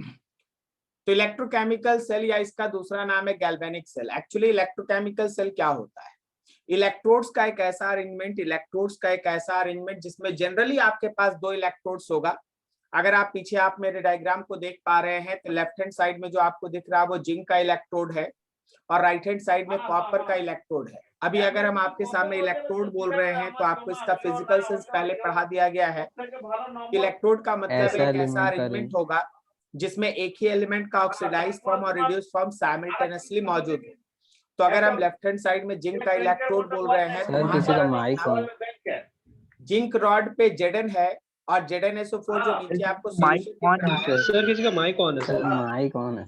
तो electrochemical cell या इसका दूसरा नाम है galvanic cell. Actually electrochemical cell क्या होता है? इलेक्ट्रोड्स का एक ऐसा अरेंजमेंट जिसमें जनरली आपके पास दो इलेक्ट्रोड्स होगा। अगर आप पीछे आप मेरे डायग्राम को देख पा रहे हैं तो लेफ्ट हैंड साइड में जो आपको दिख रहा है वो जिंक का इलेक्ट्रोड है और राइट हैंड साइड में कॉपर का इलेक्ट्रोड है। अभी अगर हम आपके सामने इलेक्ट्रोड बोल रहे हैं तो आपको इसका फिजिकल सेंस पहले पढ़ा दिया गया है। इलेक्ट्रोड का मतलब एक ऐसा अरेंजमेंट होगा जिसमें एक ही एलिमेंट का ऑक्सीडाइज फॉर्म और रिड्यूस फॉर्म साइमल्टेनियसली मौजूद है। तो अगर हम लेफ्ट हैंड साइड में जिंक का इलेक्ट्रोड बोल रहे हैं तो जिंक रॉड पे Zn है और ZnSO4 जो नीचे आपको माइक सॉल्यूशन दिख रहा है। सर किसी का माइक ऑन है सर। माइक ऑन है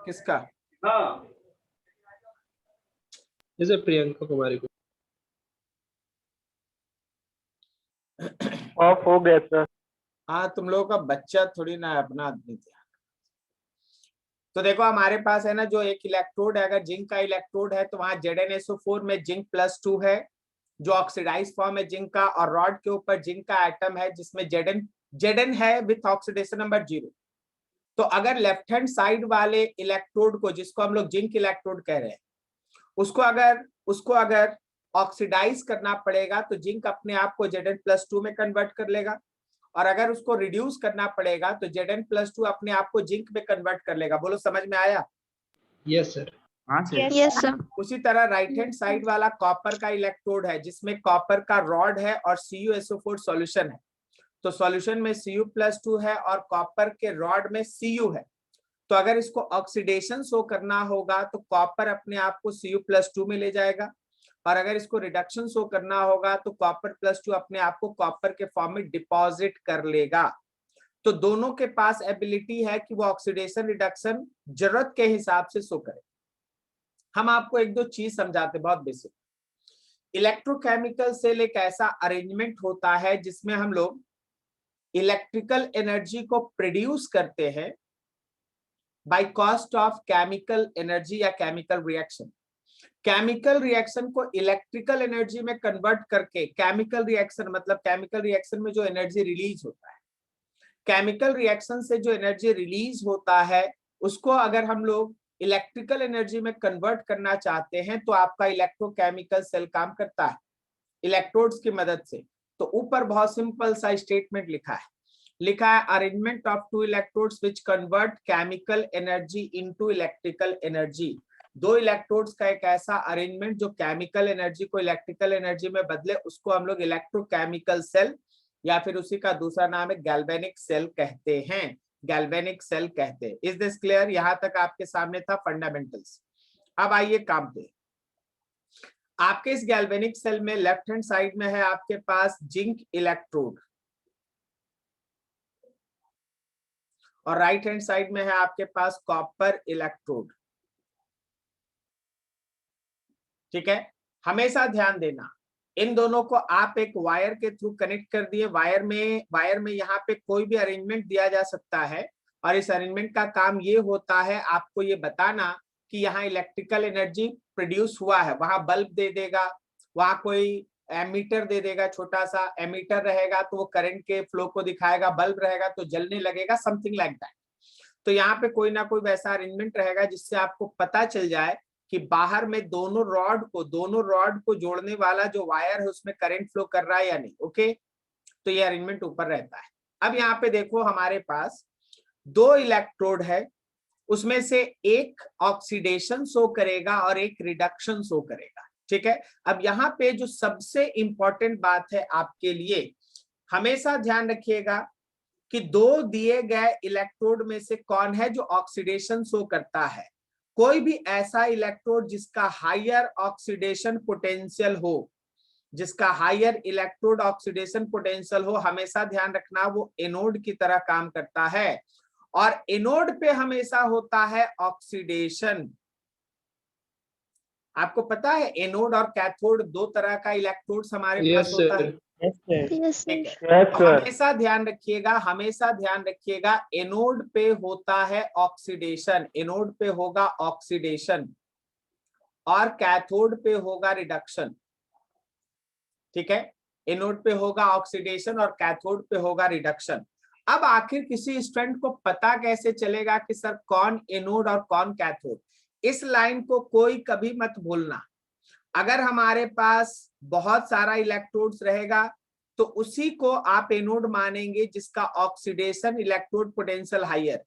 किसका? जैसे प्रियंका कुमारी को ऑफ हो गया सर। हाँ, तुम लोगों का बच्चा थोड़ी ना अपना आदमी ध्यान। तो देखो हमारे पास है ना जो एक इलेक्ट्रोड है, अगर जिंक का इलेक्ट्रोड है तो वहां ZnSO4 में जिंक +2 है जो ऑक्सीडाइज फॉर्म है जिंक का, और रॉड के ऊपर जिंक का एटम है जिसमें Zn है विथ ऑक्सीडेशन नंबर 0। तो अगर लेफ्ट हैंड साइड वाले इलेक्ट्रोड को, जिसको हम लोग जिंक इलेक्ट्रोड कह रहे हैं, उसको अगर ऑक्सीडाइज करना पड़ेगा तो जिंक अपने आप को Zn+2 में कन्वर्ट कर लेगा, और अगर उसको रिड्यूस करना पड़ेगा तो Zn+2 अपने आप को जिंक में कन्वर्ट कर लेगा। बोलो समझ में आया? Yes sir. हाँ सर। Yes sir. उसी तरह राइट हैंड साइड वाला कॉपर का इलेक्ट्रोड है जिसमें कॉपर का रॉड है और CuSO4 सॉल्यूशन है। तो सॉल्यूशन में Cu+2 है और कॉपर के रॉड में Cu है। तो अगर इसको ऑक्सीडेशन शो करना होगा तो कॉपर अपने आप को Cu+2 में ले जाएगा, और अगर इसको रिडक्शन शो करना होगा तो कॉपर+2 अपने आप को कॉपर के फॉर्म में डिपॉजिट कर लेगा। तो दोनों के पास एबिलिटी है कि वो ऑक्सीडेशन रिडक्शन जरूरत के हिसाब से शो करे। हम आपको एक दो चीज समझाते, बहुत बेसिक। इलेक्ट्रोकेमिकल सेल एक ऐसा अरेंजमेंट होता है जिसमें हम लोग इलेक्ट्रिकल एनर्जी को प्रोड्यूस करते हैं by cost of chemical energy या केमिकल रिएक्शन। केमिकल रिएक्शन को इलेक्ट्रिकल एनर्जी में कन्वर्ट करके, केमिकल रिएक्शन मतलब केमिकल रिएक्शन में जो एनर्जी रिलीज होता है, केमिकल रिएक्शन से जो एनर्जी रिलीज होता है उसको अगर हम लोग इलेक्ट्रिकल एनर्जी में कन्वर्ट करना चाहते हैं तो आपका इलेक्ट्रोकेमिकल सेल काम करता है इलेक्ट्रोड्स की मदद से। तो ऊपर बहुत सिंपल सा स्टेटमेंट लिखा है arrangement of two electrodes which convert chemical energy into electrical energy. दो इलेक्ट्रोड्स का एक ऐसा अरेंजमेंट जो केमिकल एनर्जी को इलेक्ट्रिकल एनर्जी में बदले, उसको हम लोग इलेक्ट्रोकेमिकल सेल या फिर उसी का दूसरा नाम है गैल्वेनिक सेल कहते हैं। गैल्वेनिक सेल कहते हैं। Is this clear? यहां तक आपके सामने था फंडामेंटल्स। अब आइए काम पे। आपके इस गैल्वेनिक सेल में लेफ्ट हैंड साइड में है आपके पास जिंक इलेक्ट्रोड और राइट हैंड साइड में है आपके पास कॉपर इलेक्ट्रोड। ठीक है, हमेशा ध्यान देना इन दोनों को आप एक वायर के थ्रू कनेक्ट कर दिए। वायर में यहाँ पे कोई भी अरेंजमेंट दिया जा सकता है और इस अरेंजमेंट का काम ये होता है आपको ये बताना कि यहाँ इलेक्ट्रिकल एनर्जी प्रोड्यूस हुआ है। वहां बल्ब दे देगा, वहां कोई एमीटर दे देगा, छोटा सा एमीटर रहेगा तो वो करंट के फ्लो को दिखाएगा, बल्ब रहेगा तो जलने लगेगा, समथिंग लाइक दैट। तो यहाँ पे कोई ना कोई वैसा अरेंजमेंट रहेगा जिससे आपको पता चल जाए कि बाहर में दोनों रॉड को जोड़ने वाला जो वायर है उसमें करंट फ्लो कर रहा है या नहीं। ओके, तो ये अरेंजमेंट ऊपर रहता है। अब यहाँ पे देखो हमारे पास दो इलेक्ट्रोड है, उसमें से एक ऑक्सीडेशन शो करेगा और एक रिडक्शन शो करेगा। ठीक है, अब यहाँ पे जो सबसे इंपॉर्टेंट बात है आपके लिए, हमेशा ध्यान रखिएगा कि दो दिए गए इलेक्ट्रोड में से कौन है जो ऑक्सीडेशन शो करता है। कोई भी ऐसा इलेक्ट्रोड जिसका हायर ऑक्सीडेशन पोटेंशियल हो, जिसका हायर इलेक्ट्रोड ऑक्सीडेशन पोटेंशियल हो, हमेशा ध्यान रखना वो एनोड की तरह काम करता है और एनोड पे हमेशा होता है ऑक्सीडेशन। आपको पता है एनोड और कैथोड दो तरह का इलेक्ट्रोड्स हमारे पास होता है। हमेशा ध्यान रखिएगा एनोड पे होता है ऑक्सीडेशन, एनोड पे होगा ऑक्सीडेशन और कैथोड पे होगा रिडक्शन। ठीक है, एनोड पे होगा ऑक्सीडेशन और कैथोड पे होगा रिडक्शन। अब आखिर किसी स्टूडेंट को पता कैसे चलेगा कि सर कौन एनोड और कौन कैथोड? इस लाइन को कोई कभी मत भूलना। अगर हमारे पास बहुत सारा इलेक्ट्रोड्स रहेगा तो उसी को आप एनोड मानेंगे जिसका ऑक्सीडेशन इलेक्ट्रोड पोटेंशियल हायर।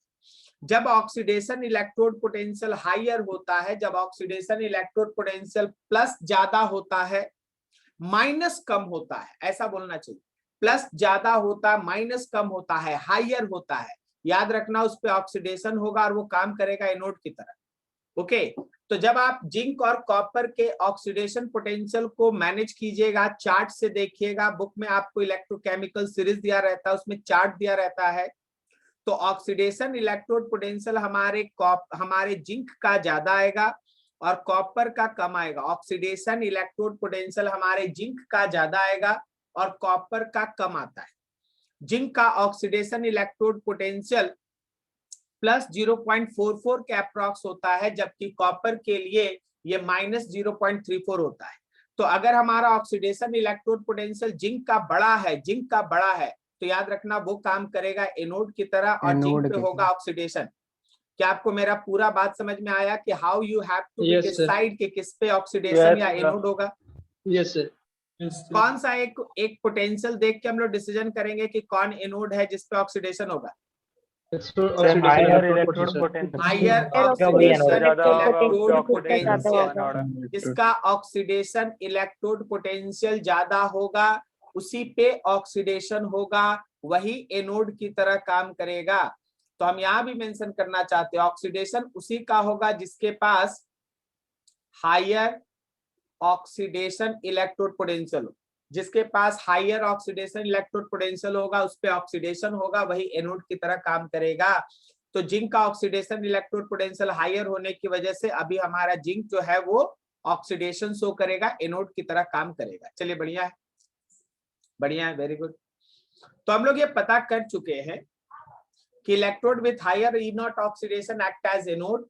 जब ऑक्सीडेशन इलेक्ट्रोड पोटेंशियल हायर होता है, जब ऑक्सीडेशन इलेक्ट्रोड पोटेंशियल प्लस ज्यादा होता है माइनस कम होता है, ऐसा बोलना चाहिए। प्लस ज्यादा होता, माइनस कम होता है, हायर होता है, याद रखना उस पे ऑक्सीडेशन होगा और वो काम करेगा एनोड की तरह। ओके, तो जब आप जिंक और कॉपर के ऑक्सीडेशन पोटेंशियल को मैनेज कीजिएगा, चार्ट से देखिएगा, बुक में आपको इलेक्ट्रोकेमिकल सीरीज दिया रहता है, उसमें चार्ट दिया रहता है। तो ऑक्सीडेशन इलेक्ट्रोड पोटेंशियल हमारे जिंक का ज्यादा आएगा और कॉपर का कम आएगा। ऑक्सीडेशन इलेक्ट्रोड पोटेंशियल हमारे जिंक का ज्यादा आएगा और कॉपर का कम आता है। जिंक का ऑक्सीडेशन इलेक्ट्रोड पोटेंशियल प्लस 0.44 के अप्रॉक्स होता है, जबकि कॉपर के लिए ये माइनस 0.34 होता है। तो अगर हमारा ऑक्सीडेशन इलेक्ट्रोड पोटेंशियल जिंक का बड़ा है तो याद रखना वो काम करेगा एनोड की तरह और जिंक पे होगा ऑक्सीडेशन। क्या आपको मेरा पूरा बात समझ में आया कि how you have to decide कि किस पे ऑक्सीडेशन या एनोड होगा? Yes sir. कौन सा एक पोटेंशियल देख के हम लोग डिसीजन करेंगे कि कौन एनोड है जिस पे ऑक्सीडेशन होगा? Higher electrode potential, higher oxidation electrode potential, जिसका ऑक्सीडेशन इलेक्ट्रोड पोटेंशियल ज्यादा होगा उसी पे ऑक्सीडेशन होगा, वही एनोड की तरह काम करेगा। तो हम यहाँ भी मेंशन करना चाहते हैं ऑक्सीडेशन उसी का होगा जिसके पास हायर ऑक्सीडेशन इलेक्ट्रोड पोटेंशियल हो। जिसके पास हायर ऑक्सीडेशन इलेक्ट्रोड पोटेंशियल होगा उस पे ऑक्सीडेशन होगा, वही एनोड की तरह काम करेगा। तो जिंक का ऑक्सीडेशन इलेक्ट्रोड पोटेंशियल हायर होने की वजह से अभी हमारा जिंक जो है वो ऑक्सीडेशन शो करेगा, एनोड की तरह काम करेगा। चलिए बढ़िया है, बढ़िया है, वेरी गुड। तो हम लोग ये पता कर चुके हैं कि electrode with higher E not oxidation act as anode,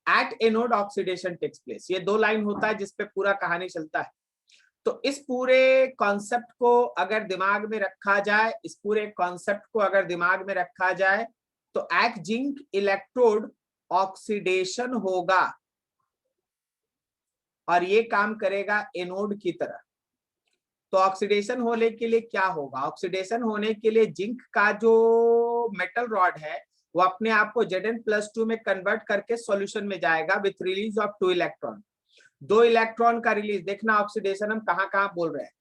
at anode oxidation takes place. ये दो लाइन होता है जिसपे पूरा कहानी चलता है। तो इस पूरे कॉन्सेप्ट को अगर दिमाग में रखा जाए, तो एट जिंक इलेक्ट्रोड ऑक्सीडेशन होगा और ये काम करेगा एनोड की तरह। तो ऑक्सीडेशन होने के लिए क्या होगा? ऑक्सीडेशन होने के लिए जिंक का जो मेटल रॉड है वो अपने आप को Zn+2 में कन्वर्ट करके सॉल्यूशन में जाएगा with release of 2 electron. 2 electron का रिलीज, देखना ऑक्सीडेशन हम कहाँ बोल रहे हैं।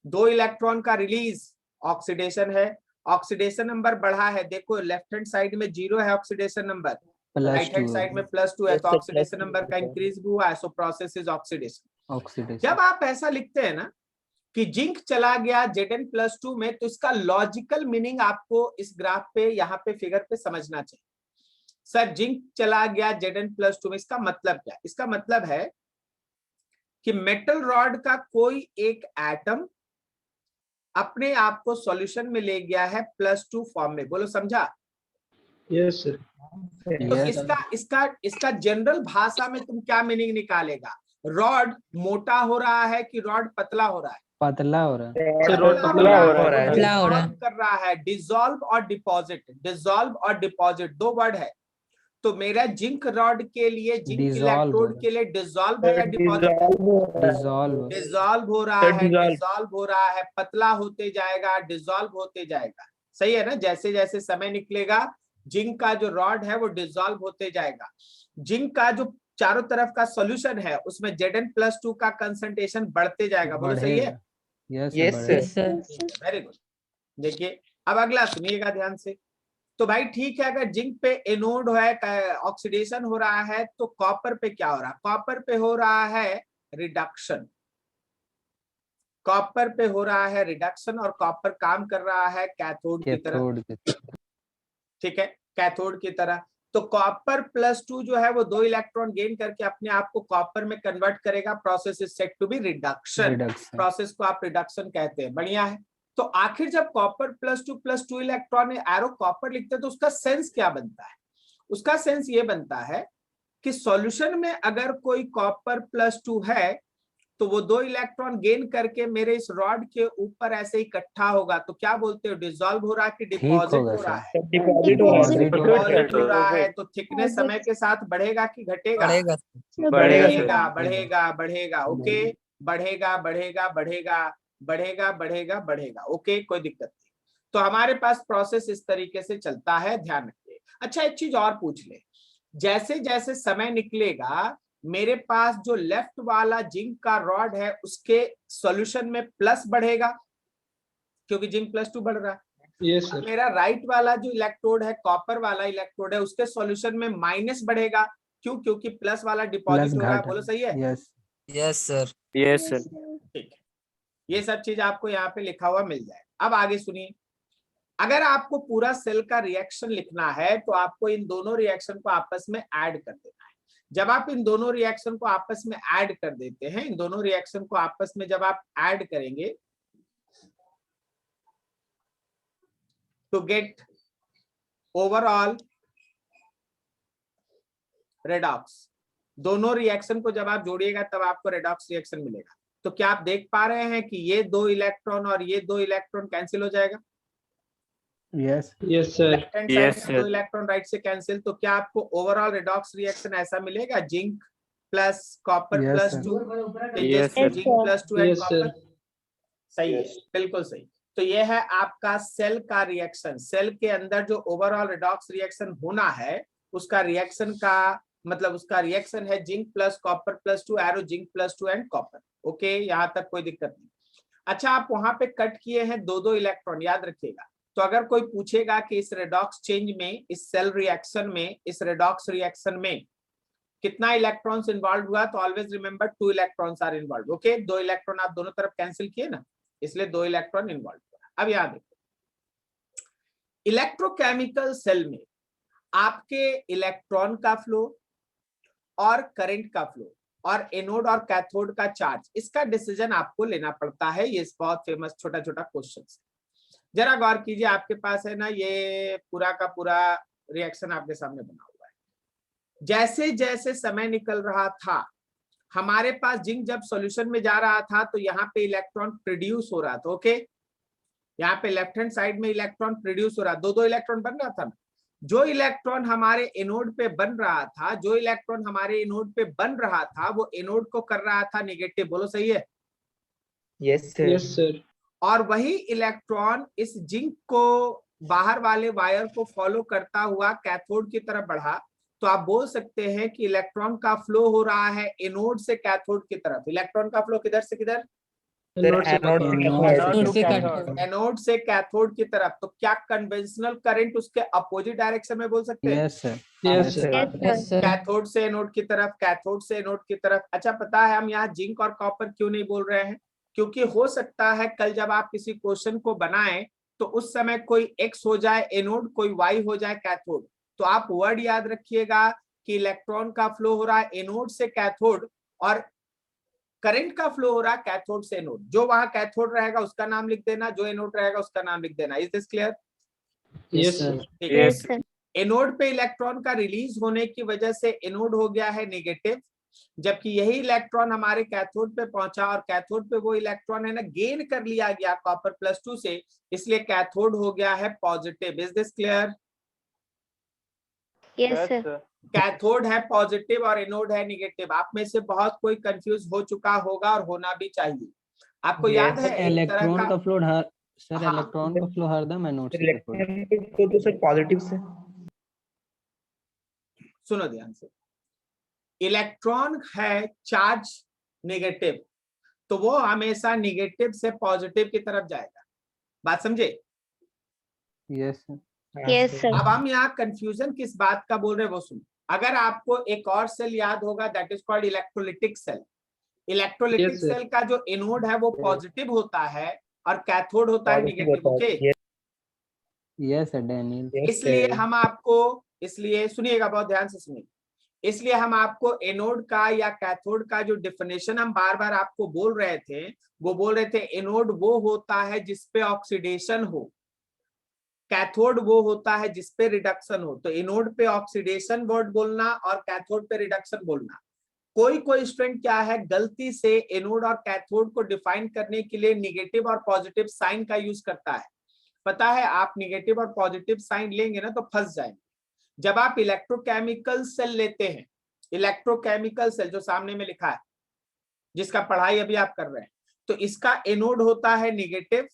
2 इलेक्ट्रॉन का रिलीज ऑक्सीडेशन है। ऑक्सीडेशन नंबर बढ़ा है, देखो लेफ्ट हैंड साइड में 0 है oxidation number, right hand side में +2 है, तो ऑक्सीडेशन नंबर का इंक्रीज भी हुआ है। So process is oxidation. जब आप ऐसा लिखते हैं ना कि जिंक चला गया Zn+2 में, तो इसका लॉजिकल मीनिंग आपको इस ग्राफ पे यहाँ पे फिगर पे समझना चाहिए। सर जिंक चला गया Zn+2 में, इसका मतलब क्या? इसका मतलब है कि मेटल रॉड का कोई एक एटम अपने आप को सॉल्यूशन में ले गया है +2 फॉर्म में। बोलो समझा? Yes sir. तो इसका जनरल भाषा में तुम क्या मीनिंग निकालेगा? रॉड मोटा हो रहा है कि रॉड पतला हो रहा है? पतला हो रहा है। कर रहा है। डिसॉल्व और डिपॉजिट दो वर्ड है। तो मेरा जिंक रॉड के लिए, जिंक इलेक्ट्रोड के लिए डिसॉल्व है या डिपॉजिट? डिसॉल्व हो रहा है, पतला होते जाएगा, डिसॉल्व होते जाएगा। सही है ना? जैसे जैसे समय निकलेगा जिंक का जो रॉड है वो डिसॉल्व होते जाएगा। जिंक का जो चारों तरफ का सॉल्यूशन है उसमें Zn+2 का कंसंट्रेशन बढ़ते जाएगा। बोलो सही है? Yes sir. Very good. देखिए अब अगला सुनिएगा ध्यान से। तो भाई ठीक है, अगर जिंक पे एनोड है, ऑक्सीडेशन हो रहा है, तो कॉपर पे क्या हो रहा है? कॉपर पे हो रहा है रिडक्शन। और कॉपर काम कर रहा है कैथोड की तरह। ठीक है, कैथोड की तरह। तो कॉपर +2 जो है वो 2 इलेक्ट्रॉन गेन करके अपने आप को कॉपर में कन्वर्ट करेगा। Process is said to be reduction. Process को आप रिडक्शन कहते हैं। बढ़िया है। तो आखिर जब कॉपर +2 इलेक्ट्रॉन एरो कॉपर लिखते हैं तो उसका सेंस क्या बनता है? उसका सेंस ये बनता है कि सॉल्यूशन में अगर कोई कॉपर +2 है तो वो 2 इलेक्ट्रॉन गेन करके मेरे इस रॉड के ऊपर ऐसे इकट्ठा होगा, तो क्या बोलते हो, डिसॉल्व हो रहा है कि डिपॉजिट हो रहा है? डिपॉजिट हो रहा है। तो थिकनेस समय के साथ बढ़ेगा कि घटेगा? बढ़ेगा बढ़ेगा बढ़ेगा। ओके, बढ़ेगा बढ़ेगा बढ़ेगा बढ़ेगा बढ़ेगा बढ़ेगा। ओके, कोई दिक्कत नहीं। तो हमारे पास प्रोसेस इस तरीके से चलता है, ध्यान रखिए। अच्छा, एक चीज और पूछ ले, जैसे जैसे समय निकलेगा मेरे पास जो लेफ्ट वाला जिंक का रॉड है उसके सॉल्यूशन में प्लस बढ़ेगा क्योंकि जिंक +2 बढ़ रहा है। Yes, sir. मेरा राइट वाला जो इलेक्ट्रोड है, कॉपर वाला इलेक्ट्रोड है, उसके सॉल्यूशन में माइनस बढ़ेगा। क्यों? क्योंकि प्लस वाला डिपॉजिट हो रहा है। बोलो सही है? Yes sir. ठीक है, ये सब चीज आपको यहाँ पे लिखा हुआ मिल जाए। अब आगे सुनिए, अगर आपको पूरा सेल का रिएक्शन लिखना है तो आपको इन दोनों रिएक्शन को आपस में ऐड कर देना है। जब आप इन दोनों रिएक्शन को आपस में ऐड कर देते हैं, इन दोनों रिएक्शन को आपस में जब आप ऐड करेंगे to get overall redox, दोनों रिएक्शन को जब आप जोड़िएगा तब आपको रेडॉक्स रिएक्शन मिलेगा। तो क्या आप देख पा रहे हैं कि ये 2 इलेक्ट्रॉन और ये 2 इलेक्ट्रॉन कैंसिल हो जाएगा? Yes, sir. Left hand side से 2 इलेक्ट्रॉन राइट से कैंसिल। तो क्या आपको ओवरऑल रेडॉक्स रिएक्शन ऐसा मिलेगा, zinc plus copper +2, zinc +2 and copper? सही है, बिल्कुल सही। तो ये है आपका सेल का रिएक्शन। सेल के अंदर जो ओवरऑल रेडॉक्स रिएक्शन होना है उसका रिएक्शन का मतलब उसका रिएक्शन है zinc plus copper +2, arrow zinc +2 and copper. Okay, यहां तक कोई दिक्कत नहीं। अच्छा, आप वहां पे कट किए हैं 2-2 इलेक्ट्रॉन, याद रखिएगा। तो अगर कोई पूछेगा कि इस रेडॉक्स चेंज में, इस सेल रिएक्शन में, इस रेडॉक्स रिएक्शन में कितना इलेक्ट्रॉन्स इन्वॉल्व हुआ, तो always remember 2 electrons are involve. Okay, 2 electron आप दोनों तरफ कैंसिल किए ना, इसलिए 2 इलेक्ट्रॉन इन्वॉल्व हुआ। अब याद देखो, इलेक्ट्रोकेमिकल सेल में आपके इलेक्ट्रॉन का फ्लो और करंट का फ्लो और एनोड और कैथोड का चार्ज, इसका डिसीजन आपको लेना पड़ता है। ये बहुत फेमस छोटा छोटा क्वेश्चन है। जरा गौर कीजिए, आपके पास है ना ये पूरा का पूरा रिएक्शन आपके सामने बना हुआ है। जैसे जैसे समय निकल रहा था, हमारे पास जिंक जब सॉल्यूशन में जा रहा था तो यहाँ पे इलेक्ट्रॉन प्रोड्यूस हो रहा था। ओके, यहाँ पे लेफ्ट हैंड साइड में इलेक्ट्रॉन प्रोड्यूस हो रहा, 2-2 इलेक्ट्रॉन बन रहा था ना। जो इलेक्ट्रॉन हमारे एनोड पे बन रहा था, जो इलेक्ट्रॉन हमारे एनोड पे बन रहा था, वो एनोड को कर रहा था नेगेटिव। बोलो सही है? Yes, sir. और वही इलेक्ट्रॉन इस जिंक को बाहर वाले वायर को फॉलो करता हुआ कैथोड की तरफ बढ़ा। तो आप बोल सकते हैं कि इलेक्ट्रॉन का फ्लो हो रहा है एनोड से कैथोड की तरफ। इलेक्ट्रॉन का फ्लो किधर से किधर? एनोड से कैथोड की तरफ। तो क्या कन्वेंशनल करंट उसके अपोजिट डायरेक्शन में बोल सकते हैं? Yes, sir. कैथोड से एनोड की तरफ, कैथोड से एनोड की तरफ। अच्छा, पता है हम यहाँ जिंक और कॉपर क्यों नहीं बोल रहे हैं? क्योंकि हो सकता है कल जब आप किसी क्वेश्चन को बनाएं तो उस समय कोई X हो जाए एनोड, कोई Y हो जाए कैथोड। तो आप वर्ड याद रखिएगा कि इलेक्ट्रॉन का फ्लो हो रहा है एनोड से कैथोड और करंट का फ्लो हो रहा है कैथोड से एनोड। जो वहां कैथोड रहेगा उसका नाम लिख देना, जो एनोड रहेगा उसका नाम लिख देना। Is this clear? Yes, sir. Yes, sir. Anode पे इलेक्ट्रॉन का रिलीज होने की वजह से एनोड हो गया है नेगेटिव, जबकि यही इलेक्ट्रॉन हमारे कैथोड पे पहुंचा और कैथोड पे वो इलेक्ट्रॉन है ना गेन कर लिया गया कॉपर +2 से, इसलिए कैथोड हो गया है positive. Is this clear? Yes sir. Cathode है पॉजिटिव और एनोड है नेगेटिव। आप में से बहुत कोई कंफ्यूज हो चुका होगा और होना भी चाहिए। आपको याद है इलेक्ट्रॉन का फ्लो सर, हाँ। इलेक्ट्रॉन का फ्लो हरदम एनोड से तो सर पॉजिटिव से। सुनो ध्यान से, इलेक्ट्रॉन है चार्ज नेगेटिव, तो वो हमेशा नेगेटिव से पॉजिटिव की तरफ जाएगा। बात समझे? Yes sir. अब हम यहाँ कंफ्यूजन किस बात का बोल रहे हैं वो सुनो। अगर आपको एक और सेल याद होगा, that is called electrolytic cell. Electrolytic cell का जो एनोड है वो पॉजिटिव होता है और कैथोड होता है नेगेटिव। Okay, yes Daniel. इसलिए हम आपको, इसलिए सुनिएगा, बहुत ध्यान से सुनिए, इसलिए हम आपको एनोड का या कैथोड का जो डेफिनेशन हम बार बार आपको बोल रहे थे, वो बोल रहे थे एनोड वो होता है जिसपे ऑक्सीडेशन हो, कैथोड वो होता है जिसपे रिडक्शन हो। तो एनोड पे ऑक्सीडेशन वर्ड बोलना और कैथोड पे रिडक्शन बोलना। कोई कोई स्टूडेंट क्या है, गलती से एनोड और कैथोड को डिफाइन करने के लिए निगेटिव और पॉजिटिव साइन का यूज करता है। पता है, आप निगेटिव और पॉजिटिव साइन लेंगे ना तो फंस जाएंगे। जब आप इलेक्ट्रोकेमिकल सेल लेते हैं, इलेक्ट्रोकेमिकल सेल जो सामने में लिखा है, जिसका पढ़ाई अभी आप कर रहे हैं, तो इसका एनोड होता है निगेटिव,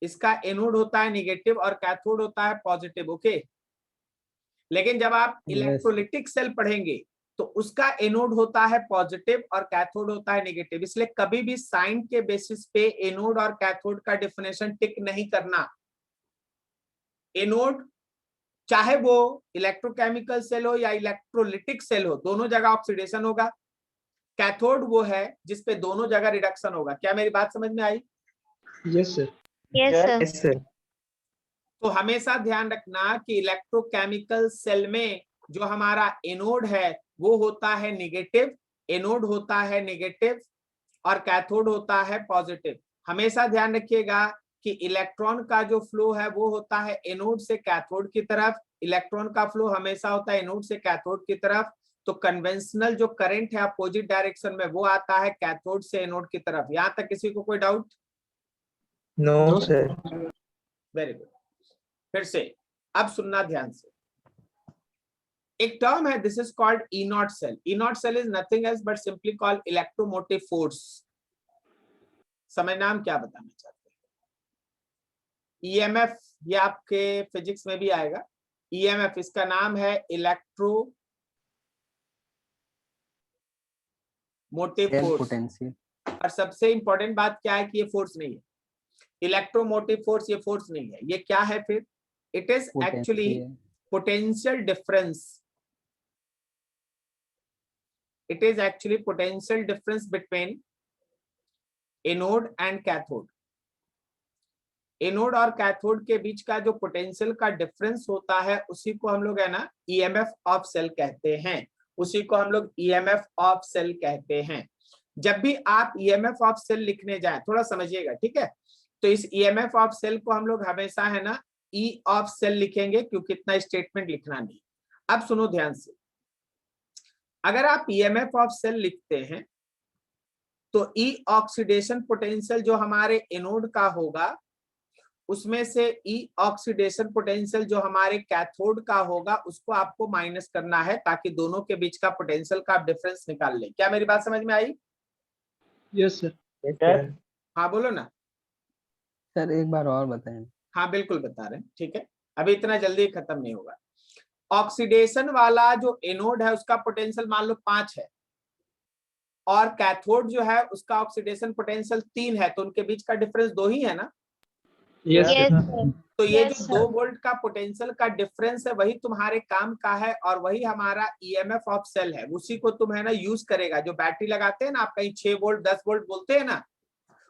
इसका एनोड होता है निगेटिव और कैथोड होता है पॉजिटिव। ओके, लेकिन जब आप इलेक्ट्रोलिटिक सेल पढ़ेंगे तो उसका एनोड होता है पॉजिटिव और कैथोड होता है नेगेटिव। इसलिए कभी भी साइन के बेसिस पे एनोड और कैथोड का डिफिनेशन टिक नहीं करना। एनोड चाहे वो इलेक्ट्रोकेमिकल सेल हो या इलेक्ट्रोलिटिक सेल हो, दोनों जगह ऑक्सीडेशन होगा। कैथोड वो है जिसपे दोनों जगह रिडक्शन होगा। क्या मेरी बात समझ में आई? Yes sir. Yes sir. तो हमेशा ध्यान रखना कि इलेक्ट्रोकेमिकल सेल में जो हमारा एनोड है वो होता है निगेटिव, एनोड होता है निगेटिव और कैथोड होता है पॉजिटिव। हमेशा ध्यान रखिएगा कि इलेक्ट्रॉन का जो फ्लो है वो होता है एनोड से कैथोड की तरफ, इलेक्ट्रॉन का फ्लो हमेशा होता है एनोड से कैथोड की तरफ। तो कन्वेंशनल जो करंट है अपोजिट डायरेक्शन में वो आता है कैथोड से एनोड की तरफ। यहां तक किसी को कोई doubt? No sir. Very good. फिर से अब सुनना ध्यान से। एक टर्म है, this is called E not cell. E not cell is nothing else but simply called electromotive force. समझना हम क्या बताना चाहते हैं। ईएमएफ, ये आपके फिजिक्स में भी आएगा। ईएमएफ, इसका नाम है इलेक्ट्रो मोटिव फोर्स। और सबसे इंपॉर्टेंट बात क्या है कि ये फोर्स नहीं है, इलेक्ट्रोमोटिव फोर्स ये फोर्स नहीं है। ये क्या है फिर? It is actually potential difference. It is actually potential difference between anode and cathode. Anode और कैथोड के बीच का जो पोटेंशियल का डिफरेंस होता है उसी को हम लोग है ना ईएमएफ ऑफ सेल कहते हैं। उसी को हम लोग ईएमएफ ऑफ सेल कहते हैं। जब भी आप ईएमएफ ऑफ सेल लिखने जाएं, थोड़ा समझिएगा, ठीक है? तो इस ईएमएफ ऑफ सेल को हम लोग हमेशा है ना ई ऑफ सेल लिखेंगे, क्योंकि इतना स्टेटमेंट लिखना नहीं। अब सुनो ध्यान से, अगर आप ईएमएफ ऑफ सेल लिखते हैं तो ई ऑक्सीडेशन पोटेंशियल जो हमारे एनोड का होगा उसमें से ई ऑक्सीडेशन पोटेंशियल जो हमारे कैथोड का होगा उसको आपको माइनस करना है, ताकि दोनों के बीच का पोटेंशियल का डिफरेंस निकाल ले। क्या मेरी बात समझ में आई? Yes sir. हाँ बोलो ना सर, एक बार और बताएं। हाँ बिल्कुल बता रहे हैं, ठीक है, अभी इतना जल्दी खत्म नहीं होगा। ऑक्सीडेशन वाला जो एनोड है उसका पोटेंशियल मान लो 5 है और कैथोड जो है उसका ऑक्सीडेशन पोटेंशियल 3 है, तो उनके बीच का डिफरेंस 2 ही है ना। यस तो ये जो 2 वोल्ट का पोटेंशियल का डिफरेंस है वही तुम्हारे काम का है और वही हमारा ईएमएफ ऑफ सेल है। उसी को तुम है ना यूज करेगा। जो बैटरी लगाते हैं ना आप, कहीं 6 वोल्ट 10 वोल्ट बोलते हैं ना,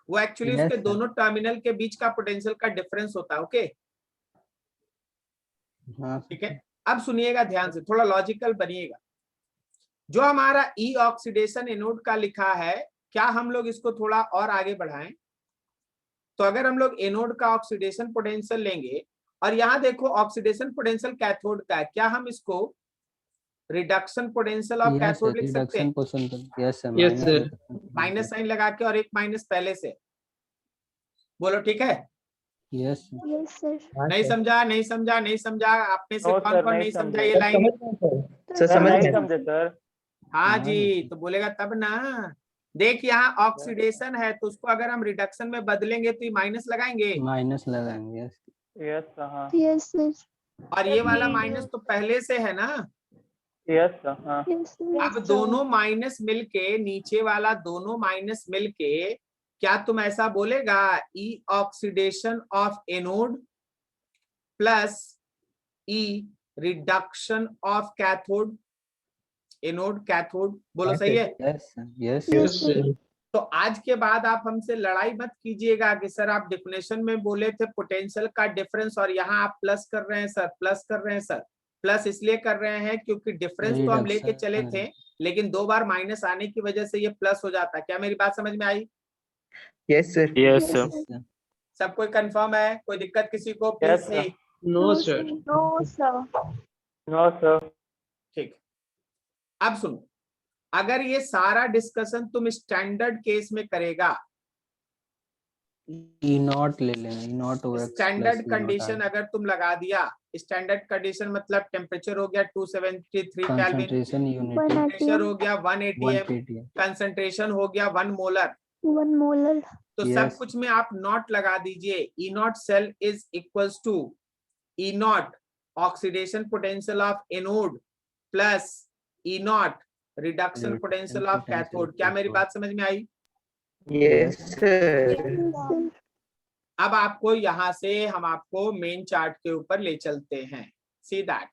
वो एक्चुअली उसके दोनों टर्मिनल के बीच का पोटेंशियल का डिफरेंस होता है। ओके, ठीक है। अब सुनिएगा ध्यान से, थोड़ा लॉजिकल बनिएगा। जो हमारा ई ऑक्सीडेशन एनोड का लिखा है, क्या हम लोग इसको थोड़ा और आगे बढ़ाएं? तो अगर हम लोग एनोड का ऑक्सीडेशन पोटेंशियल लेंगे और यहाँ देखो ऑक्सीडेशन पोटेंशियल कैथोड का है, क्या हम इसको रिडक्शन पोटेंशियल ऑफ कैथोड लिख सकते हैं? Yes sir. माइनस साइन लगा के और एक माइनस पहले से। बोलो ठीक है? Yes sir. नहीं समझा, नहीं समझा, नहीं समझा? आप में से कौन कौन नहीं समझा ये लाइन? सर समझ नहीं गए समझे सर। हाँ जी, तो बोलेगा तब ना। देख यहाँ ऑक्सीडेशन है तो उसको अगर हम रिडक्शन में बदलेंगे तो ये माइनस लगाएंगे। माइनस लगाएंगे। यस हाँ। Yes sir. और ये वाला माइनस तो पहले से है ना। यस हाँ। अब दोनों माइनस मिलके, नीचे वाला दोनों माइनस मिलके, क्या तुम ऐसा बोलेगा E oxidation of anode plus E reduction of cathode? Anode cathode, बोलो सही है? यस। तो आज के बाद आप हमसे लड़ाई मत कीजिएगा कि सर आप डिफिनेशन में बोले थे पोटेंशियल का डिफरेंस और यहाँ आप प्लस कर रहे हैं सर, प्लस कर रहे हैं सर। प्लस इसलिए कर रहे हैं क्योंकि डिफरेंस तो हम लेके चले थे, लेकिन 2 बार माइनस आने की वजह से ये प्लस हो जाता है। क्या मेरी बात समझ में आई? Yes sir. Yes sir. सब कोई कंफर्म है? कोई दिक्कत किसी को? Yes, sir. No sir. No sir. No sir. ठीक, अब सुनो, अगर ये सारा डिस्कशन तुम स्टैंडर्ड केस में करेगा, ई नॉट ले लेना, ई नॉट OX स्टैंडर्ड कंडीशन अगर तुम लगा दिया, स्टैंडर्ड कंडीशन मतलब टेम्परेचर हो गया 273 केल्विन, कंसंट्रेशन यूनिट प्रेशर हो गया 1 atm, 1 ppm, कंसंट्रेशन हो गया 1 मोलर, 1 मोलर। तो Yes. सब कुछ में आप नॉट लगा दीजिए। E not cell is equals to E not oxidation potential of anode plus E naught reduction potential of cathode. क्या मेरी बात समझ में आई? Yes, sir. अब आपको यहां से हम आपको मेन चार्ट के ऊपर ले चलते हैं। सी दैट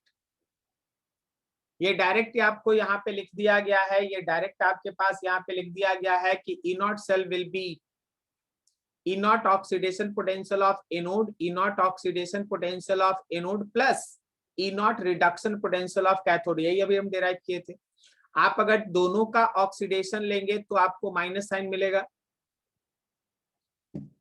ये डायरेक्ट आपको यहाँ पे लिख दिया गया है, ये डायरेक्ट आपके पास यहाँ पे लिख दिया गया है कि E not cell will be E not oxidation potential of anode, E not oxidation potential of anode plus E naught reduction potential of cathode. यही अभी हम डिराइव किए थे। आप अगर दोनों का ऑक्सीडेशन लेंगे तो आपको माइनस साइन मिलेगा,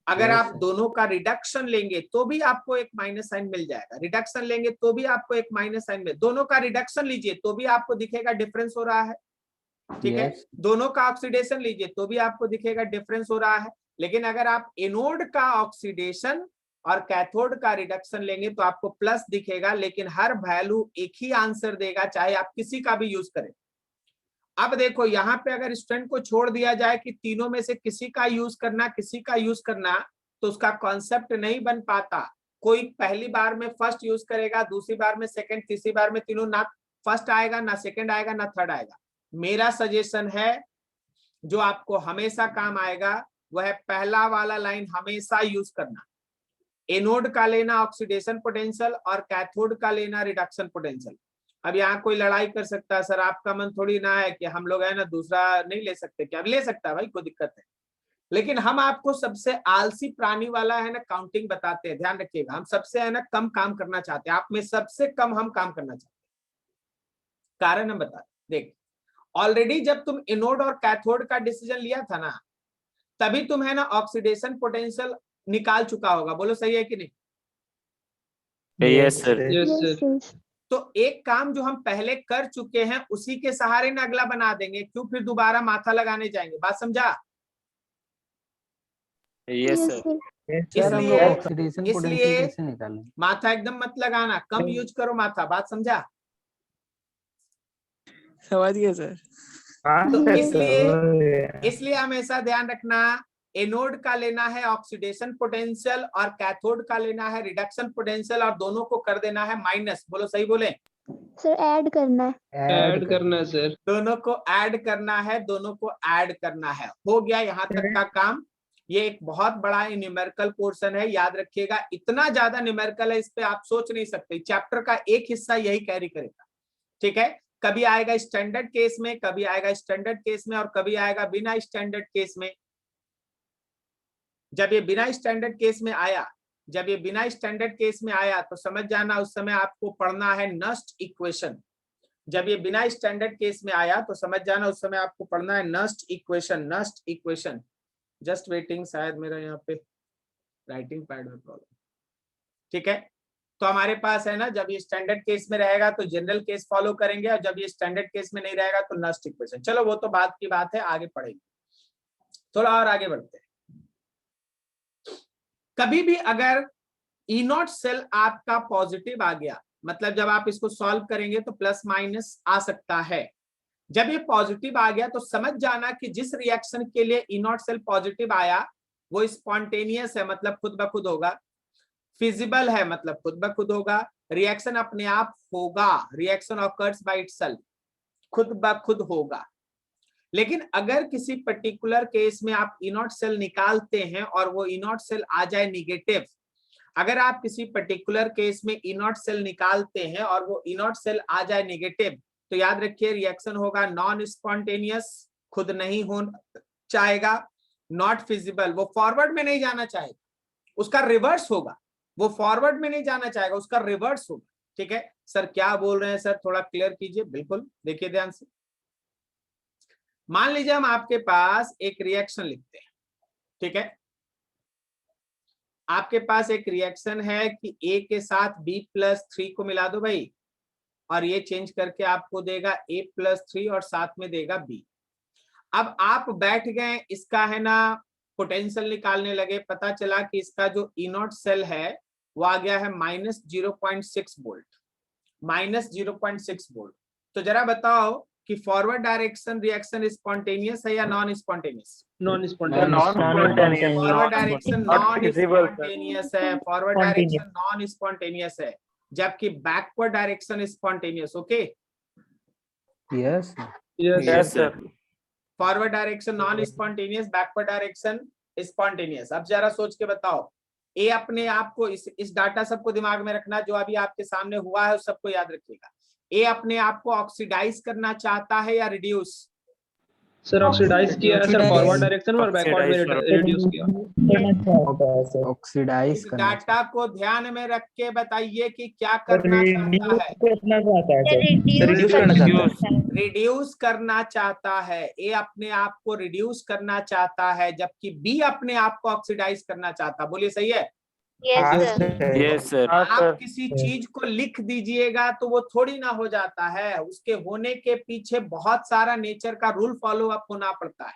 अगर Yes, आप sir. दोनों का रिडक्शन लेंगे तो भी आपको एक माइनस साइन मिल जाएगा, रिडक्शन लेंगे तो भी आपको एक माइनस साइन मिल, दोनों का रिडक्शन लीजिए तो भी आपको दिखेगा डिफरेंस हो रहा है, ठीक है। Yes. दोनों का ऑक्सीडेशन लीजिए तो भी आपको दिखेगा डिफरेंस हो रहा है। लेकिन अगर आप एनोड का ऑक्सीडेशन और कैथोड का रिडक्शन लेंगे तो आपको प्लस दिखेगा, लेकिन हर वैल्यू एक ही आंसर देगा, चाहे आप किसी का भी यूज करें। अब देखो यहाँ पे अगर स्टूडेंट को छोड़ दिया जाए कि तीनों में से किसी का यूज करना, किसी का यूज करना, तो उसका कॉन्सेप्ट नहीं बन पाता। कोई पहली बार में फर्स्ट यूज करेगा, दूसरी बार में सेकंड, तीसरी बार में तीनों, ना फर्स्ट आएगा ना सेकंड आएगा ना थर्ड आएगा। मेरा सजेशन है जो आपको हमेशा काम आएगा वह है पहला वाला लाइन हमेशा यूज करना। एनोड का लेना ऑक्सीडेशन पोटेंशियल और कैथोड का लेना रिडक्शन पोटेंशियल। अब यहाँ कोई लड़ाई कर सकता है, सर आपका मन थोड़ी ना है कि हम लोग है ना दूसरा नहीं ले सकते, क्या ले सकता है भाई, कोई दिक्कत है। लेकिन हम आपको सबसे आलसी प्राणी वाला है ना काउंटिंग बताते हैं, ध्यान रखिएगा। हम सबसे है ना कम काम करना चाहते हैं, आप में सबसे कम हम काम करना चाहते हैं। कारण हम बताते, देख ऑलरेडी जब तुम एनोड और कैथोड का डिसीजन लिया था ना, तभी तुम है ना ऑक्सीडेशन पोटेंशियल निकाल चुका होगा। बोलो सही है कि नहीं? Yes, sir. Yes, Yes, sir. yes. तो एक काम जो हम पहले कर चुके हैं उसी के सहारे ना अगला बना देंगे, क्यों फिर दोबारा माथा लगाने जाएंगे? बात समझा? Yes, Yes, sir. sir. Yes, sir हम लोग इसलिए- ऑक्सीडेशन इसलिए- पोटेंशियल कैसे निकालें? माथा एकदम मत लगाना, कम यूज करो माथा। बात समझा? समझ गए सर। हाँ, तो sir, इसलिए- समझ गया। इसलिए हमेशा ध्यान रखना, एनोड का लेना है ऑक्सीडेशन पोटेंशियल और कैथोड का लेना है रिडक्शन पोटेंशियल, और दोनों को कर देना है माइनस। बोलो सही बोले? सर ऐड करना है। ऐड करना है सर। दोनों को ऐड करना है, दोनों को ऐड करना है। हो गया यहाँ तक का काम। ये एक बहुत बड़ा न्यूमेरिकल पोर्शन है, याद रखिएगा। इतना ज्यादा न्यूमेरिकल है, इस पे आप सोच नहीं सकते। चैप्टर का एक हिस्सा यही कैरी करेगा, ठीक है। कभी आएगा स्टैंडर्ड केस में, कभी आएगा स्टैंडर्ड केस में, और कभी आएगा बिना स्टैंडर्ड केस में। जब ये बिना स्टैंडर्ड केस में आया, जब ये बिना स्टैंडर्ड केस में आया तो समझ जाना उस समय आपको पढ़ना है नस्ट इक्वेशन। जब ये बिना स्टैंडर्ड केस में आया तो समझ जाना उस समय आपको पढ़ना है Nernst equation, Nernst equation. Just waiting, शायद मेरा यहाँ पे राइटिंग पैड में प्रॉब्लम, ठीक है। तो हमारे पास है ना, जब ये स्टैंडर्ड केस में रहेगा तो जनरल केस फॉलो करेंगे, और जब ये स्टैंडर्ड केस में नहीं रहेगा तो नस्ट इक्वेशन। चलो वो तो बात की बात है, आगे पढ़ेंगे। थोड़ा और आगे बढ़ते हैं। कभी भी अगर ई नॉट सेल आपका पॉजिटिव आ गया, मतलब जब आप इसको सॉल्व करेंगे तो प्लस माइनस आ सकता है। जब ये पॉजिटिव आ गया तो समझ जाना कि जिस रिएक्शन के लिए ई नॉट सेल पॉजिटिव आया वो स्पॉन्टेनियस है, मतलब खुद ब खुद होगा। फिजिबल है, मतलब खुद ब खुद होगा। रिएक्शन अपने आप होगा, रिएक्शन ऑकर्स बाय इटसेल्फ, खुद ब खुद होगा। लेकिन अगर किसी पर्टिकुलर केस में आप ई नॉट सेल निकालते हैं और वो ई नॉट सेल आ जाए निगेटिव, अगर आप किसी पर्टिकुलर केस में ई नॉट सेल निकालते हैं और वो ई नॉट सेल आ जाए नेगेटिव, तो याद रखिए रिएक्शन होगा नॉन स्पॉन्टेनियस, खुद नहीं हो चाहेगा, नॉट फिजिबल, वो फॉरवर्ड में नहीं जाना चाहेगा, उसका रिवर्स होगा। वो फॉरवर्ड में नहीं जाना चाहेगा, उसका रिवर्स होगा, ठीक है। सर क्या बोल रहे हैं सर, थोड़ा क्लियर कीजिए। बिल्कुल, देखिए ध्यान से। मान लीजिए हम आपके पास एक रिएक्शन लिखते हैं, ठीक है। आपके पास एक रिएक्शन है कि A के साथ B+3 को मिला दो भाई, और ये चेंज करके आपको देगा A+3 और साथ में देगा B। अब आप बैठ गए, इसका है ना पोटेंशियल निकालने लगे, पता चला कि इसका जो E0 सेल है वो आ गया है -0.6 वोल्ट, -0.6 वोल्ट। तो जरा बताओ कि फॉरवर्ड डायरेक्शन रिएक्शन स्पॉन्टेनियस है या non spontaneous? Non spontaneous. Forward direction non spontaneous है, फॉरवर्ड डायरेक्शन नॉन स्पॉन्टेनियस है, जबकि backward direction spontaneous. Okay, yes yes sir. Forward direction non spontaneous, backward direction spontaneous. अब जरा सोच के बताओ, ए अपने आप को इस डाटा सबको दिमाग में रखना, जो अभी आपके सामने हुआ है उस सबको याद रखिएगा। ए अपने आप को ऑक्सीडाइज करना चाहता है या रिड्यूस? सर ऑक्सीडाइज किया है सर, फॉरवर्ड डायरेक्शन और बैकवर्ड में रिड्यूस किया। ऑक्सीडाइज इस करना डाटा को ध्यान में रख के बताइए कि क्या करना चाहता है। रिड्यूस करना चाहता है। ए अपने आप को रिड्यूस करना चाहता है, जबकि बी अपने आप को ऑक्सीडाइज करना चाहता है। बोलिए सही है? Yes sir. आप किसी चीज को लिख दीजिएगा तो वो थोड़ी ना हो जाता है, उसके होने के पीछे बहुत सारा नेचर का रूल फॉलो अप होना पड़ता है।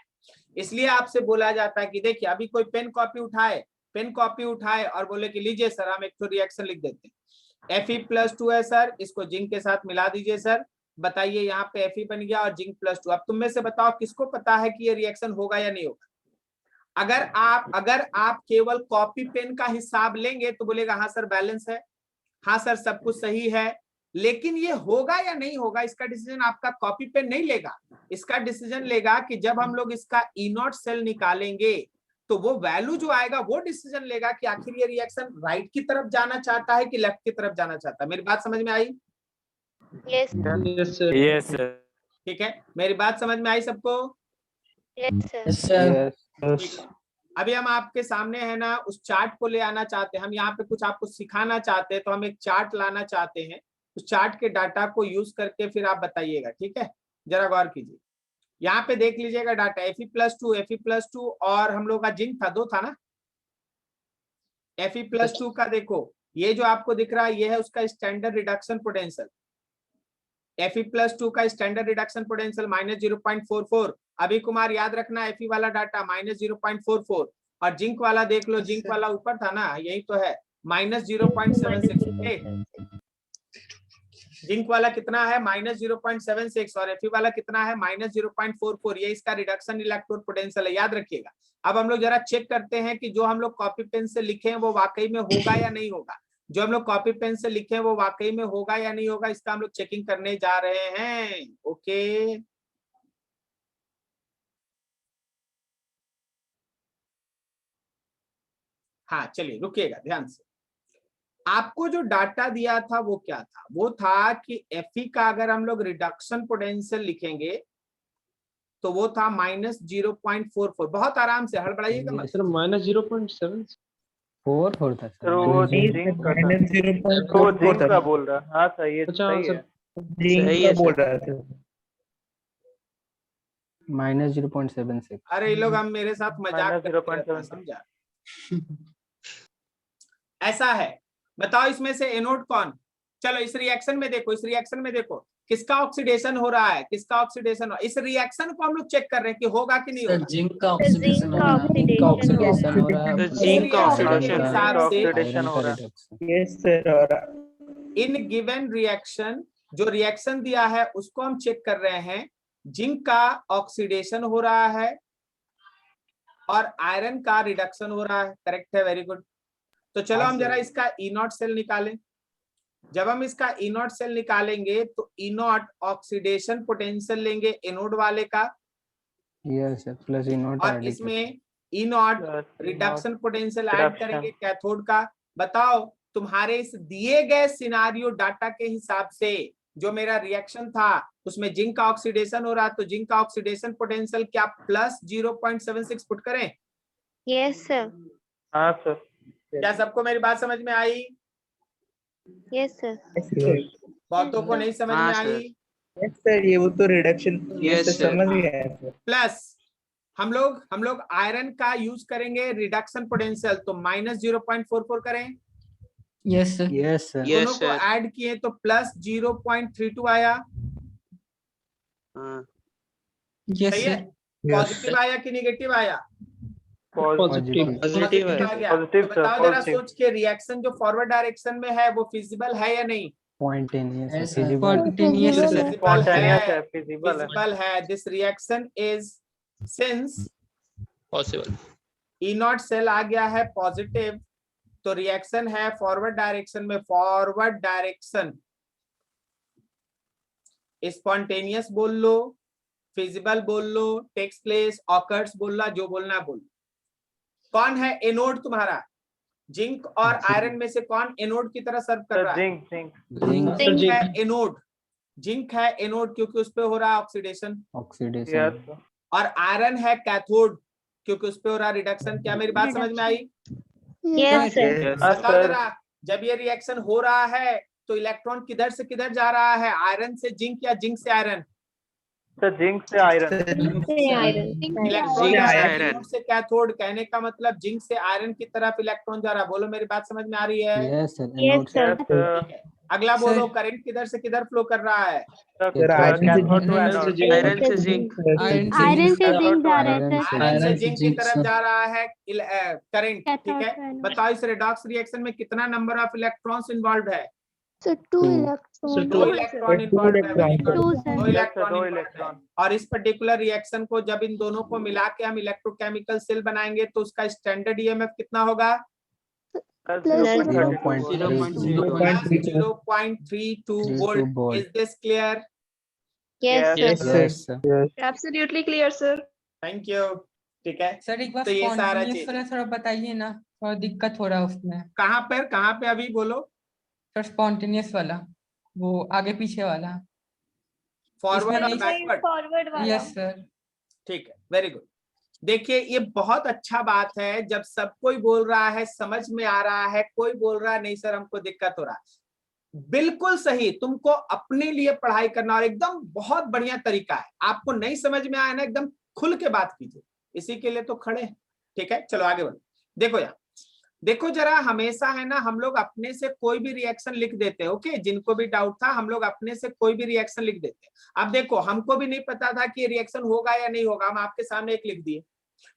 इसलिए आपसे बोला जाता है कि देखिए, अभी कोई पेन कॉपी उठाए और बोले कि लीजिए सर हम एक तो रिएक्शन लिख देते हैं। Fe+2 है सर, इसको जिंक के साथ मिला दीजिए सर। बताइए यहाँ पे Fe बन गया और जिंक +2। अब तुम में से बताओ किसको पता है कि ये रिएक्शन होगा या नहीं होगा? अगर आप केवल कॉपी पेन का हिसाब लेंगे तो बोलेगा हाँ सर बैलेंस है, हाँ सर सब कुछ सही है, लेकिन ये होगा या नहीं होगा इसका डिसीजन आपका कॉपी पेन नहीं लेगा। इसका डिसीजन लेगा कि जब हम लोग इसका E0 सेल निकालेंगे तो वो वैल्यू जो आएगा वो डिसीजन लेगा कि आखिर ये रिएक्शन राइट की तरफ जाना चाहता है कि लेफ्ट की तरफ जाना चाहता है। मेरी बात समझ में आई? Yes sir. Yes sir. ठीक है, मेरी बात समझ में आई सबको? सर अभी हम आपके सामने है ना उस चार्ट को ले आना चाहते हैं। हम यहाँ पे कुछ आपको सिखाना चाहते हैं, तो हम एक चार्ट लाना चाहते हैं। उस चार्ट के डाटा को यूज करके फिर आप बताइएगा, ठीक है? जरा गौर कीजिए, यहाँ पे देख लीजिएगा डाटा Fe+2 और हम लोग का जिंक था, 2 था ना। Fe+2 का देखो, ये जो आपको दिख रहा है ये है उसका स्टैंडर्ड रिडक्शन पोटेंशियल। Fe+2 का स्टैंडर्ड रिडक्शन पोटेंशियल -0.44। अभी कुमार याद रखना, Fe वाला डाटा -0.44 और जिंक वाला देख लो, जिंक वाला ऊपर था ना, यही तो है -0.76। जिंक वाला कितना है -0.76 और Fe वाला कितना है -0.44। ये इसका रिडक्शन इलेक्ट्रोड पोटेंशियल है, याद रखिएगा। अब हम लोग जरा चेक करते हैं कि जो हम लोग कॉपी पेन से लिखे हैं वो वाकई में होगा या नहीं होगा। जो हम लोग कॉपी पेन से लिखे हैं वो वाकई में होगा या नहीं होगा, इसका हम लोग चेकिंग करने जा रहे हैं। ओके, हाँ चलिए रुकिएगा ध्यान से। आपको जो डाटा दिया था वो क्या था? वो था कि Fe का अगर हम लोग रिडक्शन पोटेंशियल लिखेंगे तो वो था -0.44। बहुत आराम से, हड़बड़ाइएगा मत। सर -0.7 4 था सर। वो जिंक का बोल रहा। हाँ सही है, सही है, सही है बोल रहा था। -0.76। अरे ये लोग हम मेरे साथ मजाक करते रहते हैं, समझा? ऐसा है, बताओ इसमें से एनोड कौन? चलो इस रिएक्शन में देखो, इस रिएक्शन में देखो किसका ऑक्सीडेशन हो रहा है, किसका ऑक्सीडेशन हो। इस रिएक्शन को हम लोग चेक कर रहे हैं कि होगा कि नहीं होगा। जिंक का ऑक्सीडेशन हो रहा है। ऑक्सीडेशन हो रहा है। जिंक का ऑक्सीडेशन हो रहा है। Yes sir. In given reaction, जो रिएक्शन दिया है उसको हम चेक कर रहे हैं। जिंक का ऑक्सीडेशन हो रहा है और आयरन का रिडक्शन हो रहा है। करेक्ट है, वेरी गुड। तो चलो हम जरा इसका E0 सेल निकालें। जब हम इसका E0 सेल निकालेंगे तो E0 ऑक्सीडेशन पोटेंशियल लेंगे एनोड वाले का, यस सर, प्लस E0 और इसमें E0 रिडक्शन पोटेंशियल ऐड करेंगे कैथोड का। बताओ तुम्हारे इस दिए गए सिनारियो डाटा के हिसाब से जो मेरा रिएक्शन था उसमें जिंक का ऑक्सीडेशन हो रहा है, तो जिंक का ऑक्सीडेशन पोटेंशियल क्या +0.76 पुट करें? Yes sir. हाँ सर। क्या सबको मेरी बात समझ में आई? Yes sir. बहुतों को नहीं समझ में आई? यस सर, ये वो तो रिडक्शन समझ गया सर। प्लस हम लोग आयरन का यूज करेंगे रिडक्शन पोटेंशियल, तो -0.44 करें। Yes sir. Yes, sir. दोनों को ऐड किए तो प्लस 0.32 आया। यस सही है। सर। पॉजिटिव आया कि निगेटिव आया? पॉजिटिव। पॉजिटिव आ गया। Positive, तो sir, बताओ जरा positive. सोच के, रिएक्शन जो फॉरवर्ड डायरेक्शन में है वो फिजिबल है या नहीं? Spontaneous, Yes, sir. sir. Feasible. Spontaneous Feasible sir. है। फिजिबल Spontaneous है, है, feasible है. फिजिबल है। This reaction is since possible. E not cell आ गया है पॉजिटिव, तो रिएक्शन है फॉरवर्ड डायरेक्शन में। फॉरवर्ड डायरेक्शन स्पॉन्टेनियस बोल लो, फिजिबल बोल लो, टेक्स प्लेस, ऑकर्स बोलना, जो बोलना बोल लो। कौन है एनोड तुम्हारा? जिंक और आयरन में से कौन एनोड की तरह सर्व कर Sir, रहा है? zinc. Zinc. जिंक है एनोड, जिंक है एनोड क्योंकि उस पे हो रहा है ऑक्सीडेशन। Oxidation. Yes, sir. और आयरन है कैथोड क्योंकि उस पे हो रहा रिडक्शन। क्या मेरी बात समझ में आई? Yes sir. Yes, बताओ sir. जरा, जब ये रिएक्शन हो रहा है तो इलेक्ट्रॉन किधर से किधर जा रहा है? आयरन से जिंक या जिंक से आयरन? Sir, zinc से iron. इलेक्ट्रॉन जा रहा है एनोड से कैथोड। कहने का मतलब जिंक से आयरन की तरफ इलेक्ट्रॉन जा रहा है। बोलो मेरी बात समझ में आ रही है? Yes, sir. Yes, Anode, sir. sir. Yes, sir. ठीक है। अगला बोलो, करंट किधर से किधर फ्लो कर रहा है? Sir, Cathode. cathode to Iron से anode. जिंक। आयरन से जिंक आयरन आयरन से Cathode जिंक to जा रहा anode. है सर। आयरन से Iron से जिंक की zinc, तरफ sir. जा रहा है करंट। ठीक Cathode है। to anode. बताओ इस रेडॉक्स रिएक्शन में कितना नंबर ऑफ इलेक्ट्रॉन्स इन्वॉल्व है? So two Two. electrons. दो इलेक्ट्रॉन इन्वॉल्व है। very good. Two दो sir. Yes, sir, इलेक्ट्रॉन दो involved है। इलेक्ट्रॉन. और इस पर्टिकुलर रिएक्शन को जब इन दोनों को मिला के हम इलेक्ट्रोकेमिकल सेल बनाएंगे तो उसका स्टैंडर्ड ईएमएफ कितना होगा? Sir, Plus 0.32. 0.32 volt. volt. Is this clear? Yes Yes, sir. Yes, sir. Absolutely clear, sir. Thank you. ठीक है। सर एक बार तो ये सारा स्पॉन्टेनियस चीज वाला थोड़ा बताइए ना, थोड़ा दिक्कत हो रहा है उसमें। कहाँ पे अभी बोलो? सर स्पॉन्टेनियस वाला, वो आगे पीछे वाला। फॉरवर्ड और नहीं- बैकवर्ड? Forward वाला. Yes sir. ठीक है, वेरी गुड। देखिए ये बहुत अच्छा बात है जब सब कोई बोल रहा है, समझ में आ रहा है, कोई बोल रहा है नहीं सर हमको दिक्कत हो रहा है। बिल्कुल सही, तुमको अपने लिए पढ़ाई करना और एकदम बहुत बढ़िया तरीका है। आपको नहीं समझ में आया ना, एकदम खुल के बात कीजिए, इसी के लिए तो खड़े हैं। ठीक है, चलो आगे बढ़ो। देखो यार, देखो जरा, हमेशा है ना हम लोग अपने से कोई भी रिएक्शन लिख देते हैं। ओके, जिनको भी डाउट था हम लोग अपने से कोई भी रिएक्शन लिख देते हैं। अब देखो हमको भी नहीं पता था कि रिएक्शन होगा या नहीं होगा, हम आपके सामने एक लिख दिए।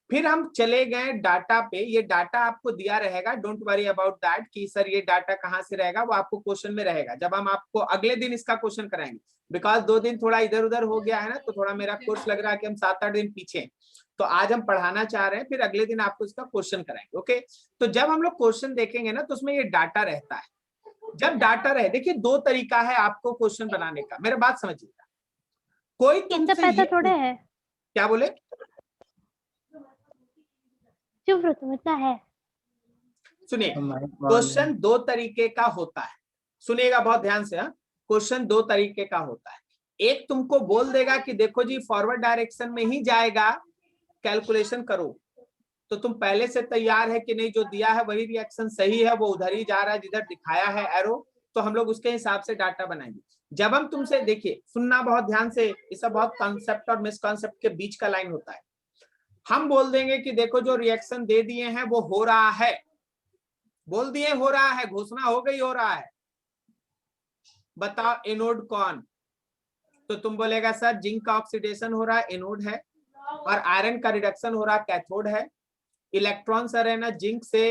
फिर हम चले गए डाटा पे। ये डाटा आपको दिया रहेगा, डोंट वरी अबाउट दैट कि सर ये डाटा कहाँ से रहेगा, वो आपको क्वेश्चन में रहेगा जब हम आपको अगले दिन इसका क्वेश्चन कराएंगे। बिकॉज 2 दिन थोड़ा इधर उधर हो गया है ना, तो थोड़ा मेरा कोर्स लग रहा है कि हम 7-8 दिन पीछे हैं। तो आज हम पढ़ाना चाह रहे हैं, फिर अगले दिन आपको इसका क्वेश्चन कराएंगे। ओके, तो जब हम लोग क्वेश्चन देखेंगे ना तो उसमें ये डाटा रहता है। जब डाटा रहे, देखिए 2 तरीका है आपको क्वेश्चन बनाने का, मेरा बात समझिएगा। कोई तुमसे पैसा थोड़े है। क्या बोले? चुप रहो, तुम इतना है। सुनिए, क्वेश्चन 2 तरीके का होता है। सुनिएगा बहुत ध्यान से। क्वेश्चन 2 तरीके का होता है। एक तुमको बोल देगा कि देखो जी फॉरवर्ड डायरेक्शन में ही जाएगा, कैलकुलेशन करो। तो तुम पहले से तैयार है कि नहीं, जो दिया है वही रिएक्शन सही है, वो उधर ही जा रहा है जिधर दिखाया है एरो, तो हम लोग उसके हिसाब से डाटा बनाएंगे। जब हम तुमसे, देखिए सुनना बहुत ध्यान से, इसका बहुत कॉन्सेप्ट और मिसकॉन्सेप्ट के बीच का लाइन होता है। हम बोल देंगे कि देखो जो रिएक्शन दे दिए हैं वो हो रहा है, बोल दिए हो रहा है, घोषणा हो गई हो रहा है, बताओ एनोड कौन? तो तुम बोलेगा सर जिंक का ऑक्सीडेशन हो रहा है, एनोड है, और आयरन का रिडक्शन हो रहा है, कैथोड है। इलेक्ट्रॉन सर है ना जिंक से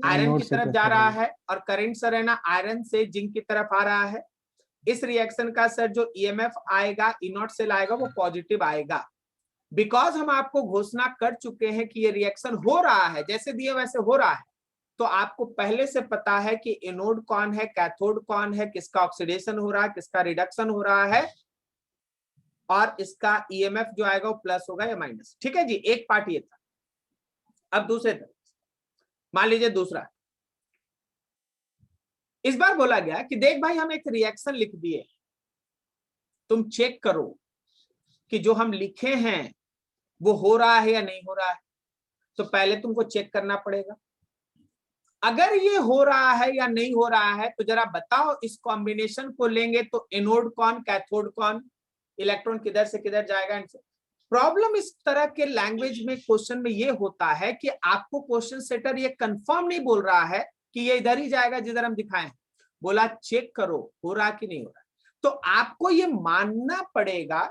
आयरन की तरफ जा रहा है, और करंट सर है ना आयरन से जिंक की तरफ आ रहा है। इस रिएक्शन का सर जो ईएमएफ आएगा, ई नॉट सेल आएगा, वो पॉजिटिव आएगा। बिकॉज हम आपको घोषणा कर चुके हैं कि ये रिएक्शन हो रहा है, जैसे दिए वैसे हो रहा है, तो आपको पहले से पता है कि एनोड कौन है, कैथोड कौन है, किसका ऑक्सीडेशन हो रहा है, किसका रिडक्शन हो रहा है, और इसका ईएमएफ जो आएगा वो प्लस होगा या माइनस। ठीक है जी, एक पार्ट ये था। अब दूसरे तरफ मान लीजिए दूसरा, इस बार बोला गया कि देख भाई हम एक रिएक्शन लिख दिए, तुम चेक करो कि जो हम लिखे हैं वो हो रहा है या नहीं हो रहा है। तो पहले तुमको चेक करना पड़ेगा, अगर ये हो रहा है या नहीं हो रहा है तो जरा बताओ इस कॉम्बिनेशन को लेंगे तो एनोड कौन, कैथोड कौन, इलेक्ट्रॉन किधर से किधर जाएगा। प्रॉब्लम इस तरह के लैंग्वेज में क्वेश्चन में ये होता है कि आपको क्वेश्चन सेटर ये कंफर्म नहीं बोल रहा है कि ये इधर ही जाएगा जिधर हम दिखाएं। बोला चेक करो हो रहा कि नहीं हो रहा। तो आपको ये मानना पड़ेगा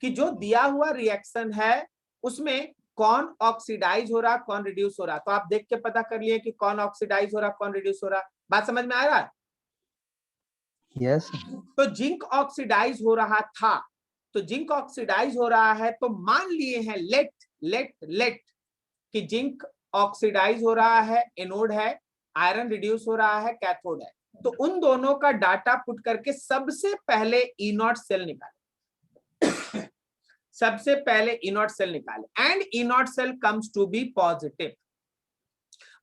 कि जो दिया हुआ रिएक्शन है उसमें कौन ऑक्सीडाइज हो रहा, कौन रिड्यूस हो रहा। तो आप देख के पता कर लिए कि कौन ऑक्सीडाइज हो रहा, कौन रिड्यूस हो रहा। बात समझ में आ रहा है? यस तो जिंक ऑक्सीडाइज हो रहा था, तो जिंक ऑक्सीडाइज हो रहा है तो मान लिए हैं लेट कि जिंक ऑक्सीडाइज हो रहा है, एनोड है, आयरन रिड्यूस हो रहा है, कैथोड है। तो उन दोनों का डाटा पुट करके सबसे पहले ई नॉट सेल निकाले सबसे पहले ई नॉट सेल निकाले and E not cell comes to be positive.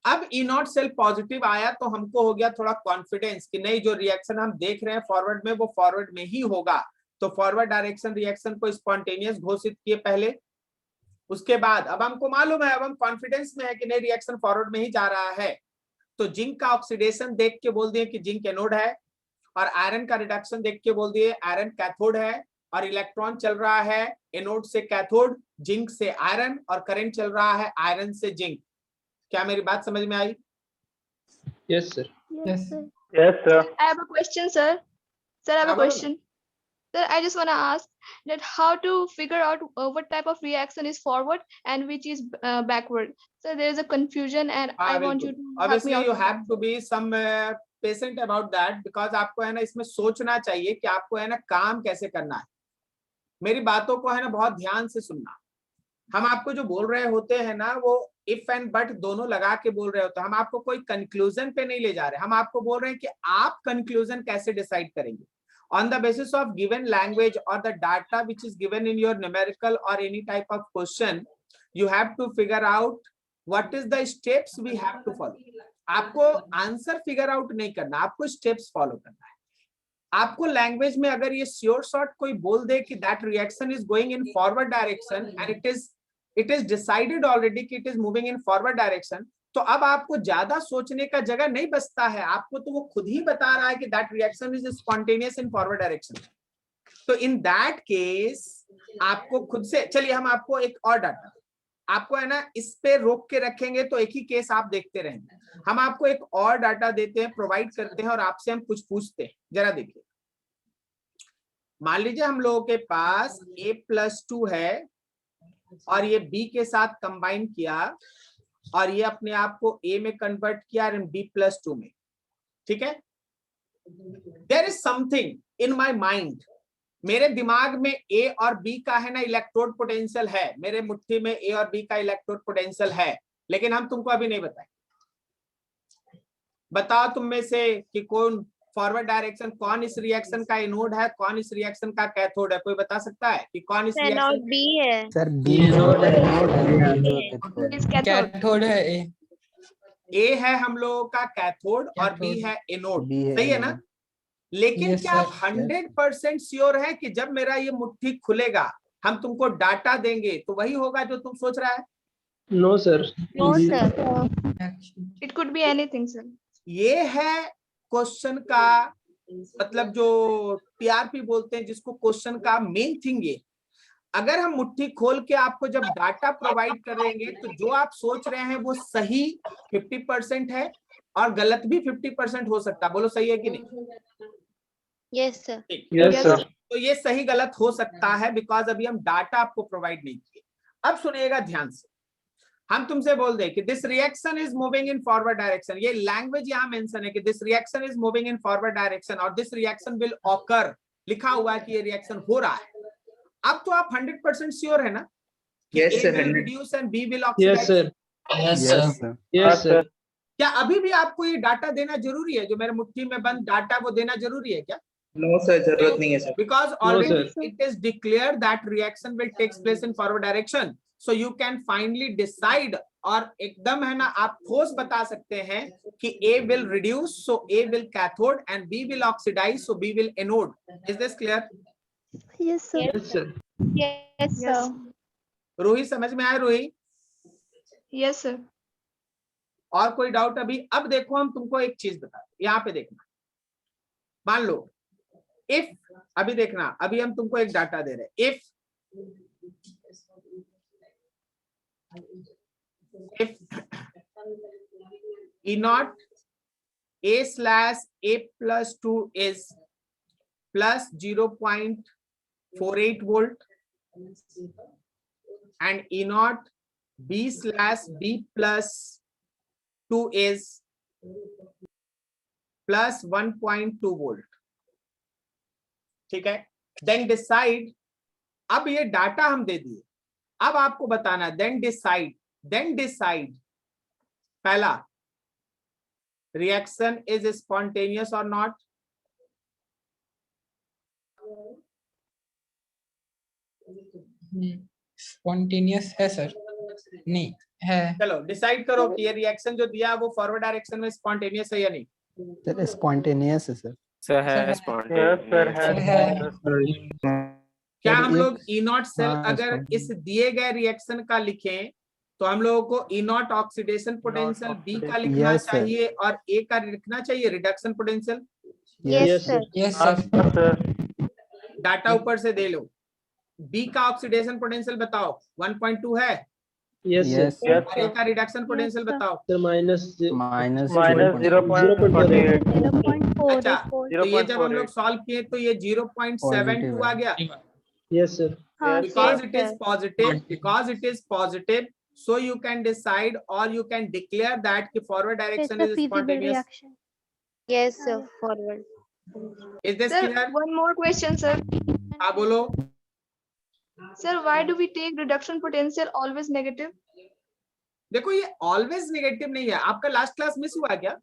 अब ई नॉट सेल पॉजिटिव आया तो हमको हो गया थोड़ा कॉन्फिडेंस कि नहीं, जो रिएक्शन हम देख रहे हैं फॉरवर्ड में वो फॉरवर्ड में ही होगा। तो फॉरवर्ड डायरेक्शन रिएक्शन को स्पॉन्टेनियस घोषित किए पहले। उसके बाद अब हमको मालूम है, अब हम कॉन्फिडेंस में है कि नहीं रिएक्शन फॉरवर्ड में ही जा रहा है। तो जिंक का ऑक्सीडेशन देख के बोल दिए कि जिंक एनोड है, और आयरन का रिडक्शन देख के बोल दिए आयरन कैथोड है, और इलेक्ट्रॉन चल रहा है एनोड से कैथोड, जिंक से आयरन, और करंट चल रहा है आयरन से जिंक। क्या मेरी बात समझ में आई? Yes, sir. Yes. Yes, sir. I have a question, sir. Sir, I have हाँ, a बोलो question. Sir, I just want to ask that how to figure out what type of reaction is forward and which is backward. So there is a confusion, and हाँ, I want you बिल्कुल। to help me Obviously out. you with have that. to be some patient about that, because आपको है ना इसमें सोचना चाहिए कि आपको है ना काम कैसे करना है। मेरी बातों को है ना बहुत ध्यान से सुनना। हम आपको जो बोल रहे होते हैं ना वो इफ एंड बट दोनों लगा के बोल रहे होते हैं। हम आपको कोई कंक्लूजन पे नहीं ले जा रहे, हम आपको बोल रहे हैं कि आप कंक्लूजन कैसे डिसाइड करेंगे on the basis of given language or the data which is given in your numerical or any type of question. You have to figure out what is the steps we have to follow. आपको answer figure out नहीं करना, आपको steps follow करना है। आपको language में अगर ये श्योर शॉर्ट कोई बोल दे कि that reaction is going in forward direction and it is decided already कि it is moving in forward direction, तो अब आपको ज्यादा सोचने का जगह नहीं बचता है। आपको तो वो खुद ही बता रहा है कि that reaction is spontaneous in forward direction. तो इन दैट केस आपको खुद से, चलिए हम आपको एक और डाटा, आपको है ना इस पे रोक के रखेंगे तो एक ही केस आप देखते रहेंगे। हम आपको एक और डाटा देते हैं, प्रोवाइड करते हैं, और आपसे हम कुछ पूछते हैं। जरा देखिए, मान लीजिए हम लोगों के पास A+2 है और ये B के साथ कंबाइन किया और ये अपने आप को A में कन्वर्ट किया और B+2 में, ठीक है। There is something in my mind, मेरे दिमाग में A और B का है ना इलेक्ट्रोड पोटेंशियल है, मेरे मुट्ठी में A और B का इलेक्ट्रोड पोटेंशियल है, लेकिन हम तुमको अभी नहीं बताएं। बताओ तुम में से कि कौन फॉरवर्ड डायरेक्शन, कौन इस रिएक्शन का एनोड है, कौन इस रिएक्शन का कैथोड है? कोई बता सकता है कि कौन इस रिएक्शन? B है। Sir B Is cathode. Cathode है ए। ए है हम लोगों का कैथोड और बी कैथोड। है एनोड, बी है सही है ना? लेकिन Yes, क्या आप sir. 100% श्योर है कि जब मेरा ये मुट्ठी खुलेगा हम तुमको डाटा देंगे तो वही होगा जो तुम सोच रहा है? No, sir. No sir. It could be anything, sir. ये है क्वेश्चन का मतलब, जो टीआरपी बोलते हैं जिसको, क्वेश्चन का मेन थिंग ये। अगर हम मुट्ठी खोल के आपको जब डाटा प्रोवाइड करेंगे तो जो आप सोच रहे हैं वो सही 50% है और गलत भी 50% हो सकता है। बोलो सही है कि नहीं? Yes sir. Yes, sir. तो ये सही गलत हो सकता है बिकॉज अभी हम डाटा आपको प्रोवाइड नहीं किए। अब सुनिएगा ध्यान से, हम तुमसे बोल दे कि this reaction is moving in forward direction, ये लैंग्वेज यहाँ मेंशन है कि this reaction is moving in forward direction और दिस रिएक्शन विल ऑकर, लिखा हुआ है कि ये रिएक्शन हो रहा है। अब तो आप 100% श्योर है ना कि Yes, A sir, will 100%. reduce and B will Yes, oxidize? sir. Yes sir. Yes, sir. क्या अभी भी आपको ये डाटा देना जरूरी है? जो मेरे मुट्ठी में बंद डाटा वो देना जरूरी है क्या? No sir, जरूरत नहीं है sir. Because No, already sir. it is declared that reaction will takes place in forward direction, so you can finally decide, और एकदम है ना आप ठोस बता सकते हैं कि A will reduce, so A will cathode and B will oxidize, so B will anode. Is this clear? Yes sir. Yes, sir. Yes sir. Ruhi समझ में आया? Ruhi Yes, sir. और कोई डाउट अभी? अब देखो हम तुमको एक चीज बता, यहाँ पे देखना, मान लो इफ, अभी देखना, अभी हम तुमको एक डाटा दे रहे हैं, if E naught A/A+2 is plus 0.48 volt and E0 B/B+2 is plus 1.2 volt. ठीक है, देन डिसाइड, अब ये डाटा हम दे दिए, अब आपको बताना देन डिसाइड पहला रिएक्शन इज स्पॉन्टेनियस और नॉट। स्पॉन्टेनियस है सर? नहीं है। चलो डिसाइड करो कि ये रिएक्शन जो दिया वो फॉरवर्ड डायरेक्शन में स्पॉन्टेनियस है या नहीं। सर स्पॉन्टेनियस है सर। सर है स्पॉन्टेनियस। क्या सर, हम ये- लोग E0 सेल हाँ, अगर spontaneous। इस दिए गए रिएक्शन का लिखें तो हम लोगों को E0 ऑक्सीडेशन पोटेंशियल बी का लिखना Yes, sir. चाहिए और ए का लिखना चाहिए reduction potential. Yes, sir. Yes sir. Data ऊपर से दे लो। बी का ऑक्सीडेशन पोटेंशियल बताओ 1.2 है Yes, sir. Yes, sir. और ए का रिडक्शन पोटेंशियल sir. बताओ। Sir, minus minus minus 0.48। 0.4 अच्छा, is 4. तो ये जब हम लोग सॉल्व किए तो ये 0.72 आ गया। yes, sir. हाँ, because yes, it is sir. positive so you can decide or you can declare that the forward It's direction a is feasible spontaneous. reaction. Yes, sir. Forward. Is this Sir, clear? one more question, sir. हाँ बोलो। Sir, why do we take reduction potential always negative? देखो ये always negative नहीं है, आपका last class miss हुआ क्या?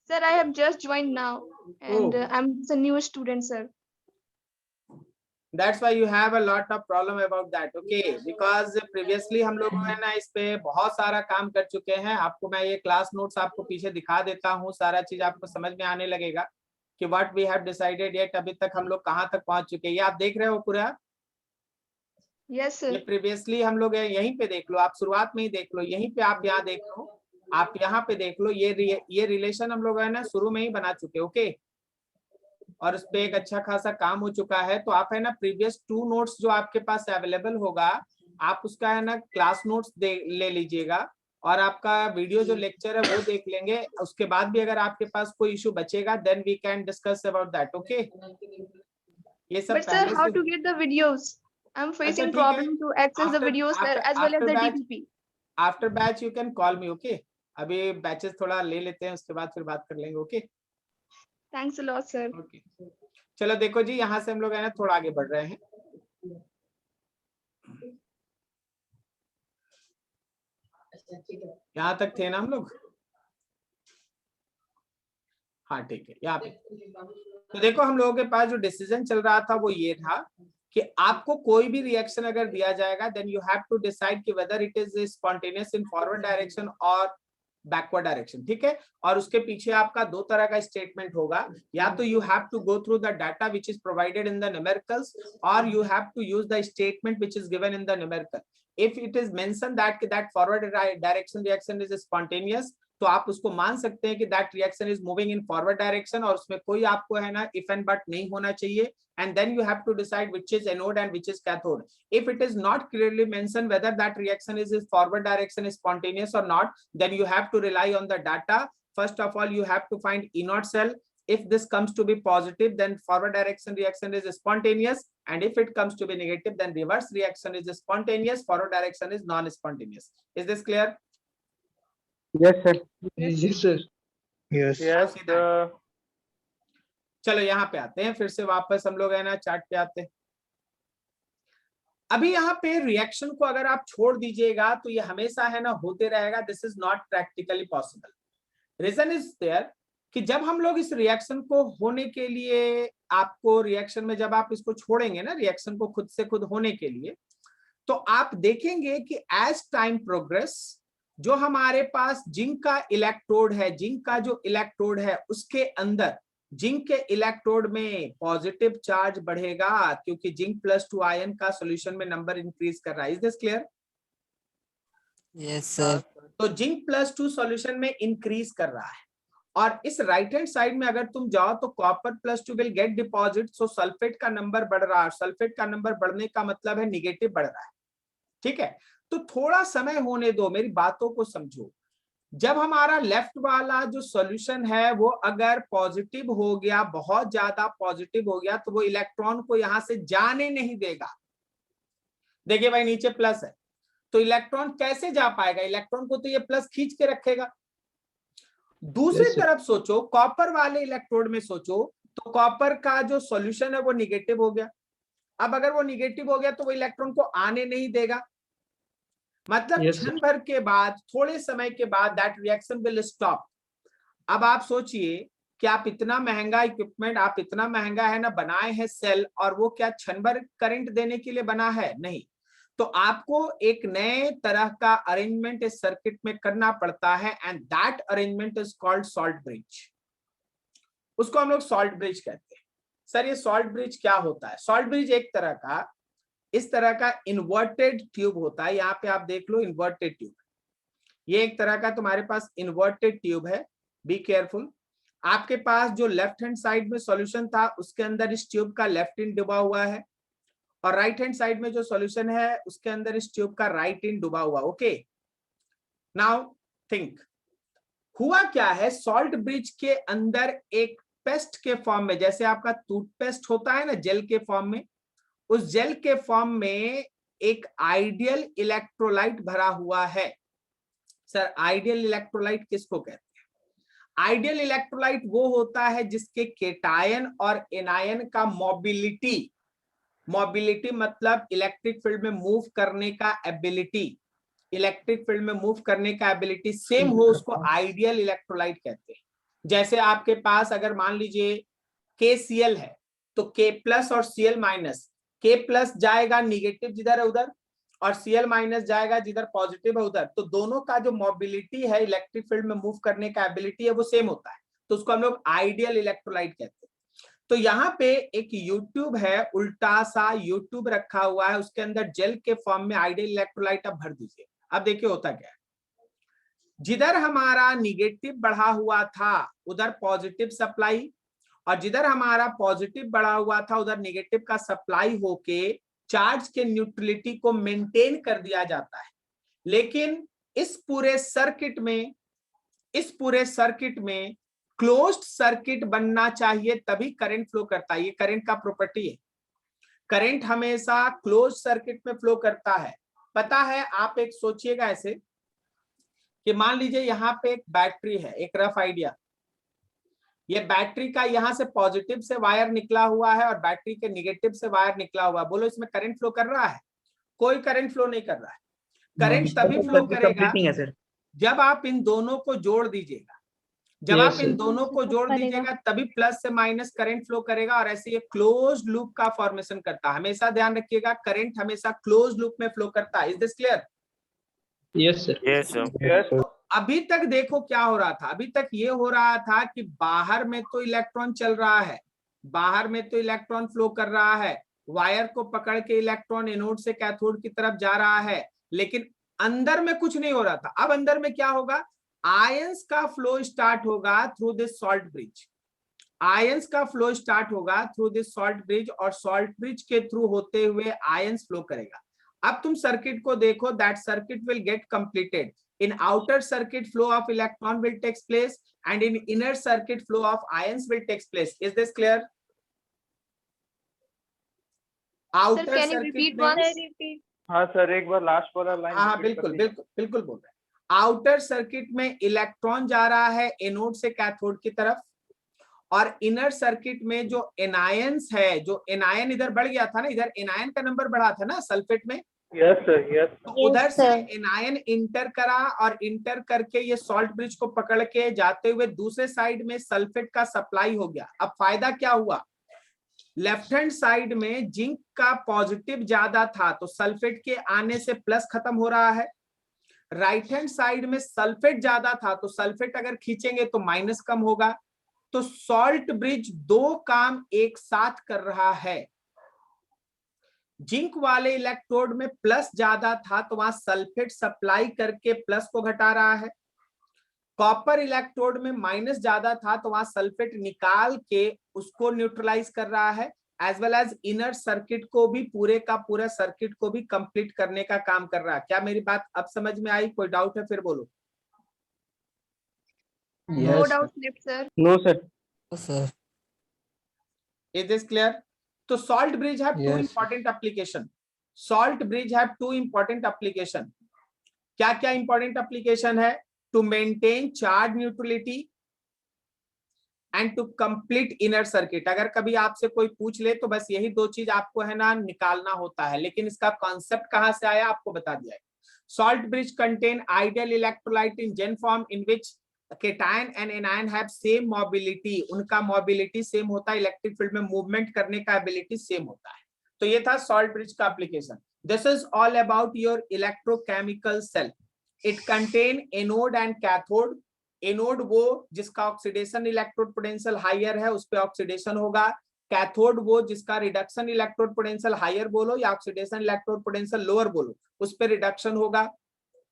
Sir, I have just joined now and Oh. I'm just a new student, sir. That's why you have a lot of problem about that, okay? Because previously हम लोग है ना इस पे बहुत सारा काम कर चुके हैं। आपको मैं ये क्लास नोट्स आपको पीछे दिखा देता हूँ, सारा चीज आपको समझ में आने लगेगा कि what we have decided yet अभी तक हम लोग कहाँ तक पहुंच चुके हैं। ये आप देख रहे हो पूरा, Yes, sir. ये प्रीवियसली हम लोग यहीं पे देख लो, आप शुरुआत में ही देख लो, यहीं पे आप यहाँ देख लो, आप यहाँ पे देख लो, ये रिलेशन हम लोग है ना शुरू में ही बना चुके, ओके? और उस पे एक अच्छा खासा काम हो चुका है। तो आप है ना प्रीवियस 2 नोट्स जो आपके पास अवेलेबल होगा, आप उसका है ना क्लास नोट्स ले लीजिएगा और आपका वीडियो जो लेक्चर है वो देख लेंगे। उसके बाद भी अगर आपके पास कोई इशू बचेगा then we can discuss about that, okay? ये सब But sir, पहले how से to get the videos? I'm facing ठीक है। problem to access the After- videos, sir, after- as well as after the batch- DPP. After batch you can call me, okay? अभी batches थोड़ा ले लेते हैं, उसके बाद फिर बात कर लेंगे, okay? Thanks a lot, sir. Okay, चलो देखो जी, यहाँ से हम लोग है ना थोड़ा आगे बढ़ रहे हैं। यहाँ तक थे ना हम लोग? हाँ ठीक है, यहाँ पे तो देखो हम लोगों के पास जो डिसीजन चल रहा था वो ये था कि आपको कोई भी रिएक्शन अगर दिया जाएगा then you have to decide कि whether it is spontaneous in forward direction और बैकवर्ड डायरेक्शन, ठीक है? और उसके पीछे आपका 2 तरह का स्टेटमेंट होगा, या तो you have to go through the data which is provided in the numericals और you have to use the statement which is given in the numerical. If it is mention that forward direction reaction is spontaneous, तो आप उसको मान सकते हैं कि that reaction is moving in forward direction और उसमें कोई आपको है ना इफ एंड बट नहीं होना चाहिए। And then you have to decide which is anode and which is cathode. If it is not clearly mentioned whether that reaction is forward direction is spontaneous or not, then you have to rely on the data. First of all, you have to find E0 cell. If this comes to be positive, then forward direction reaction is spontaneous, and if it comes to be negative, then reverse reaction is spontaneous, forward direction is non-spontaneous. Is this clear? Yes, sir. Yes, sir. Yes. Yes, sir. चलो यहाँ पे आते हैं, फिर से वापस हम लोग है ना चार्ट पे आते हैं। अभी यहाँ पे रिएक्शन को अगर आप छोड़ दीजिएगा तो ये हमेशा है ना होते रहेगा। This is not practically possible. Reason is there कि जब हम लोग इस रिएक्शन को होने के लिए, आपको रिएक्शन में जब आप इसको छोड़ेंगे ना रिएक्शन को खुद से खुद होने के लिए, तो आप देखेंगे कि एज टाइम प्रोग्रेस जो हमारे पास जिंक का इलेक्ट्रोड है, जिंक का जो इलेक्ट्रोड है उसके अंदर जिंक के इलेक्ट्रोड में पॉजिटिव चार्ज बढ़ेगा, क्योंकि जिंक +2 आयन का सॉल्यूशन में नंबर इंक्रीज कर रहा है। Is this clear? Yes sir. तो जिंक +2 सॉल्यूशन में इंक्रीज कर रहा है और इस राइट हैंड साइड में अगर तुम जाओ तो copper +2 will get deposit, so sulphate का नंबर बढ़ रहा है। सल्फेट का नंबर बढ़ने का मतलब है निगेटिव बढ़ रहा है, ठीक है? तो थोड़ा समय होने दो, मेरी बातों को समझो। जब हमारा लेफ्ट वाला जो सॉल्यूशन है वो अगर पॉजिटिव हो गया, बहुत ज्यादा पॉजिटिव हो गया, तो वो इलेक्ट्रॉन को यहां से जाने नहीं देगा। देखिए भाई नीचे प्लस है, तो इलेक्ट्रॉन कैसे जा पाएगा? इलेक्ट्रॉन को तो ये प्लस खींच के रखेगा। दूसरी तरफ सोचो, कॉपर वाले इलेक्ट्रोड में सोचो, तो कॉपर का जो सॉल्यूशन है वो निगेटिव हो गया। अब अगर वो निगेटिव हो गया तो वो इलेक्ट्रॉन को आने नहीं देगा, मतलब क्षण भर के बाद, थोड़े समय के बाद दैट रिएक्शन विल स्टॉप। अब आप सोचिए कि आप इतना महंगा इक्विपमेंट, आप इतना महंगा है ना बनाए हैं सेल, और वो क्या क्षण भर करंट देने के लिए बना है? नहीं। तो आपको एक नए तरह का अरेंजमेंट इस सर्किट में करना पड़ता है, and that arrangement is called salt bridge. उसको हम लोग सॉल्ट ब्रिज कहते हैं। सर ये सॉल्ट ब्रिज क्या होता है? सॉल्ट ब्रिज एक तरह का, इस तरह का इन्वर्टेड ट्यूब होता है। यहाँ पे आप देख लो इन्वर्टेड ट्यूब, ये एक तरह का तुम्हारे पास इन्वर्टेड ट्यूब है। Be careful. आपके पास जो लेफ्ट हैंड साइड में सॉल्यूशन था उसके अंदर इस ट्यूब का लेफ्ट इन डुबा हुआ है, और राइट हैंड साइड में जो सॉल्यूशन है उसके अंदर इस ट्यूब का राइट इन डुबा हुआ। ओके, नाउ थिंक, हुआ क्या है? सॉल्ट ब्रिज के अंदर एक पेस्ट के फॉर्म में, जैसे आपका टूथपेस्ट होता है ना जेल के फॉर्म में, उस जेल के फॉर्म में एक आइडियल इलेक्ट्रोलाइट भरा हुआ है। सर आइडियल इलेक्ट्रोलाइट किसको कहते हैं? आइडियल इलेक्ट्रोलाइट वो होता है जिसके केटायन और एनायन का मोबिलिटी, मोबिलिटी मतलब इलेक्ट्रिक फील्ड में मूव करने का एबिलिटी, इलेक्ट्रिक फील्ड में मूव करने का एबिलिटी सेम हो, उसको आइडियल इलेक्ट्रोलाइट कहते हैं। जैसे आपके पास अगर मान लीजिए KCl है, तो K प्लस और Cl माइनस, K प्लस जाएगा निगेटिव जिधर है उधर, और Cl माइनस जाएगा जिधर पॉजिटिव है उधर, तो दोनों का जो मोबिलिटी है, इलेक्ट्रिक फील्ड में मूव करने का एबिलिटी है, वो सेम होता है, तो उसको हम लोग आइडियल इलेक्ट्रोलाइट कहते हैं। तो यहाँ पे एक यूट्यूब है, उल्टा सा यूट्यूब रखा हुआ है, उसके अंदर जेल के फॉर्म में आइडियल इलेक्ट्रोलाइट आप भर दीजिए। अब देखिए होता क्या है, जिधर हमारा निगेटिव बढ़ा हुआ था उधर पॉजिटिव सप्लाई, और जिधर हमारा पॉजिटिव बढ़ा हुआ था उधर निगेटिव का सप्लाई होके चार्ज के न्यूट्रलिटी को मेंटेन कर दिया जाता है। लेकिन इस पूरे सर्किट में क्लोज्ड सर्किट बनना चाहिए, तभी करंट फ्लो करता है। ये करंट का प्रॉपर्टी है, करंट हमेशा क्लोज सर्किट में फ्लो करता है। पता है, आप एक सोचिएगा ऐसे कि मान लीजिए यहाँ पे एक बैटरी है, एक रफ आइडिया, ये बैटरी का यहाँ से पॉजिटिव से वायर निकला हुआ है और बैटरी के निगेटिव से वायर निकला हुआ है। बोलो इसमें करंट फ्लो कर रहा है? कोई करंट फ्लो नहीं कर रहा है। करंट तभी फ्लो करेगा जब आप इन दोनों को जोड़ दीजिएगा। जब आप इन दोनों को जोड़ दीजिएगा तभी प्लस से माइनस करंट फ्लो करेगा, और ऐसे ये क्लोज लूप का फॉर्मेशन करता है। हमेशा ध्यान रखिएगा, करंट हमेशा क्लोज लूप में फ्लो करता है। Is this clear? Yes sir. Yes sir. अभी तक देखो क्या हो रहा था, अभी तक ये हो रहा था कि बाहर में तो इलेक्ट्रॉन चल रहा है, बाहर में तो इलेक्ट्रॉन फ्लो कर रहा है, वायर को पकड़ के इलेक्ट्रॉन एनोड से कैथोड की तरफ जा रहा है, लेकिन अंदर में कुछ नहीं हो रहा था। अब अंदर में क्या होगा? आयंस का फ्लो स्टार्ट होगा through this salt bridge, ions का फ्लो स्टार्ट होगा थ्रू दिस सॉल्ट ब्रिज, और सॉल्ट ब्रिज के थ्रू होते हुए आयंस फ्लो करेगा। अब तुम सर्किट को देखो, that circuit will get completed. In outer circuit, flow of electron will take place, and in inner circuit, flow of ions will take place. Is this clear? Outer Sir, can you circuit repeat में, once? हाँ sir, एक बार last वाला line. हाँ बिल्कुल बिल्कुल बिल्कुल बोल रहे हैं। आउटर सर्किट में इलेक्ट्रॉन जा रहा है एनोड से कैथोड की तरफ, और इनर सर्किट में जो एनायंस है, जो एनायन इधर बढ़ गया था ना, इधर एनायन का नंबर बढ़ा था ना सल्फेट में, यस सर, यस। तो उधर से एनायन इंटर करा, और इंटर करके ये सॉल्ट ब्रिज को पकड़ के जाते हुए दूसरे साइड में सल्फेट का सप्लाई हो गया। अब फायदा क्या हुआ? लेफ्ट हैंड साइड में जिंक का पॉजिटिव ज्यादा था, तो सल्फेट के आने से प्लस खत्म हो रहा है। राइट हैंड साइड में सल्फेट ज्यादा था, तो सल्फेट अगर खींचेंगे तो माइनस कम होगा। तो सॉल्ट ब्रिज दो काम एक साथ कर रहा है। जिंक वाले इलेक्ट्रोड में प्लस ज्यादा था, तो वहां सल्फेट सप्लाई करके प्लस को घटा रहा है। कॉपर इलेक्ट्रोड में माइनस ज्यादा था, तो वहां सल्फेट निकाल के उसको न्यूट्रलाइज कर रहा है, as well as inner circuit को भी, पूरे का पूरा सर्किट को भी कंप्लीट करने का काम कर रहा है। क्या मेरी बात अब समझ में आई? कोई डाउट है फिर बोलो। No Yes, sir. doubts left, sir. No sir. No, sir. Is this clear? तो salt bridge have two Yes. important application. Salt bridge have two important application. क्या क्या important application है? To maintain charge neutrality and to complete inner circuit. अगर कभी आपसे कोई पूछ ले तो बस यही दो चीज आपको है ना निकालना होता है, लेकिन इसका कॉन्सेप्ट कहां से आया आपको बता दिया है. Salt bridge contain ideal electrolyte in gen form in which cation and anion have same mobility. उनका mobility same होता है, इलेक्ट्रिक फील्ड में मूवमेंट करने का एबिलिटी सेम होता है. तो ये था salt bridge का application. This is all about your electrochemical cell. It contain anode and cathode. Anode वो जिसका ऑक्सीडेशन इलेक्ट्रोड पोटेंशियल हायर है उस पे ऑक्सीडेशन होगा. कैथोड वो जिसका रिडक्शन इलेक्ट्रोड पोटेंशियल हायर बोलो या ऑक्सीडेशन इलेक्ट्रोड पोटेंशियल लोअर बोलो उस पे रिडक्शन होगा.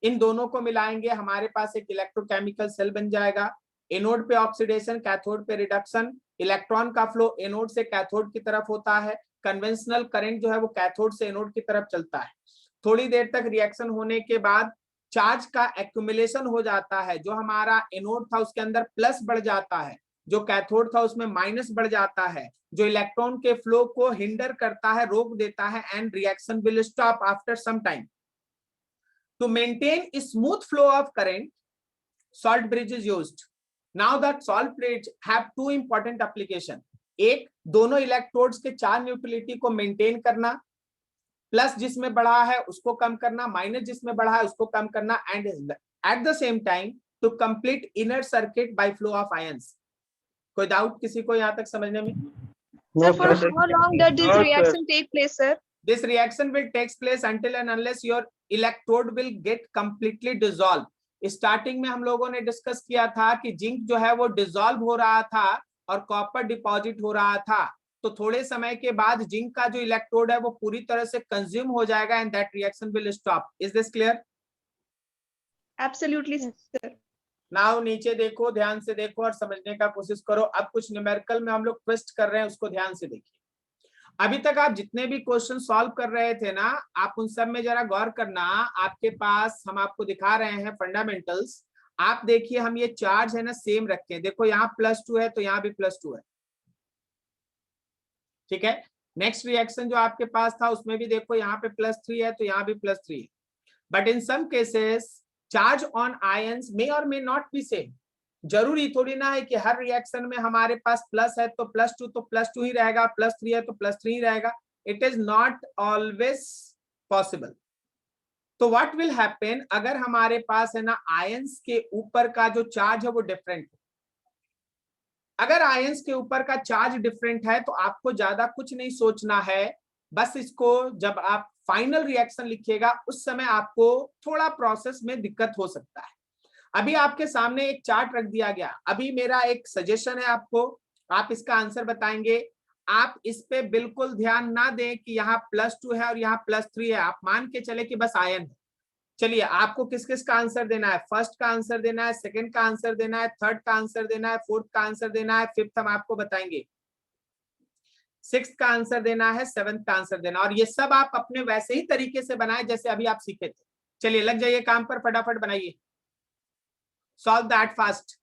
इन दोनों को मिलाएंगे हमारे पास एक इलेक्ट्रोकेमिकल सेल बन जाएगा. एनोड पे ऑक्सीडेशन, कैथोड पे रिडक्शन. इलेक्ट्रॉन का फ्लो एनोड से कैथोड की तरफ होता है. कन्वेंशनल करंट जो है वो कैथोड से एनोड की तरफ चलता है. थोड़ी देर तक रिएक्शन होने के बाद चार्ज का एक्यूमुलेशन हो जाता है. जो हमारा एनोड था उसके अंदर प्लस बढ़ जाता है, जो कैथोड था उसमें माइनस बढ़ जाता है, जो इलेक्ट्रॉन के फ्लो को हिंडर करता है, रोक देता है, and reaction will stop after some time. To maintain smooth flow of current salt bridge is used. Now that salt bridge have two important application. एक, दोनों इलेक्ट्रोड्स के चार्ज न्यूट्रलिटी को मेंटेन करना, प्लस जिसमें बढ़ा है उसको कम करना, माइनस जिसमें बढ़ा है उसको कम करना, and at the same time to complete inner circuit by flow of ions. कोई डाउट किसी को यहाँ तक समझने में? Sir, for how long does this reaction take place, sir? This reaction will takes place until and unless your electrode will get completely dissolved. Starting में हम लोगों ने डिस्कस किया था कि जिंक जो है वो डिसॉल्व हो रहा था और कॉपर डिपॉजिट हो रहा था. तो थोड़े समय के बाद जिंक का जो इलेक्ट्रोड है वो पूरी तरह से कंज्यूम हो जाएगा and that reaction will stop. Is this clear? Absolutely, sir. Now नीचे देखो, ध्यान से देखो और समझने का कोशिश करो. अब कुछ न्यूमेरिकल में हम लोग ट्विस्ट कर रहे हैं, उसको ध्यान से देखिए. अभी तक आप जितने भी क्वेश्चन सॉल्व कर रहे थे ना, आप उन सब में जरा गौर करना. आपके पास हम आपको दिखा रहे हैं फंडामेंटल्स. आप देखिए हम ये चार्ज है ना सेम रखे हैं. देखो यहाँ +2 है तो यहाँ भी +2 है. ठीक है. नेक्स्ट रिएक्शन जो आपके पास था उसमें भी देखो यहाँ पे +3 है तो यहाँ भी +3 है. But in some cases charge on ions may और मे नॉट बी सेम. जरूरी थोड़ी ना है कि हर रिएक्शन में हमारे पास प्लस है तो +2 तो +2 ही रहेगा, +3 है तो +3 ही रहेगा. It is not always possible. तो व्हाट विल हैपन अगर हमारे पास है ना आयंस के ऊपर का जो चार्ज है वो डिफरेंट है. अगर आयंस के ऊपर का चार्ज डिफरेंट है तो आपको ज्यादा कुछ नहीं सोचना है. बस इसको जब आप फाइनल रिएक्शन लिखिएगा उस समय आपको थोड़ा प्रोसेस में दिक्कत हो सकता है. अभी आपके सामने एक चार्ट रख दिया गया. अभी मेरा एक सजेशन है आपको, आप इसका आंसर बताएंगे. आप इस पे बिल्कुल ध्यान ना दें कि यहाँ +2 है और यहाँ +3 है. आप मान के चले कि बस आयन है. चलिए आपको किस किस का आंसर देना है? फर्स्ट का आंसर देना है, सेकंड का आंसर देना है, थर्ड का आंसर देना है, फोर्थ का आंसर देना है, फिफ्थ हम आपको बताएंगे, सिक्स्थ का आंसर देना है, सेवंथ का आंसर देना. और ये सब आप अपने वैसे ही तरीके से बनाए जैसे अभी आप सीखे थे. चलिए लग जाइए काम पर, फटाफट बनाइए. Solve that fast.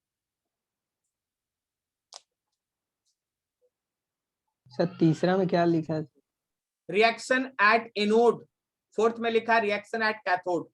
सर तीसरा में क्या लिखा है? Reaction at anode. फोर्थ में लिखा रिएक्शन एट कैथोड.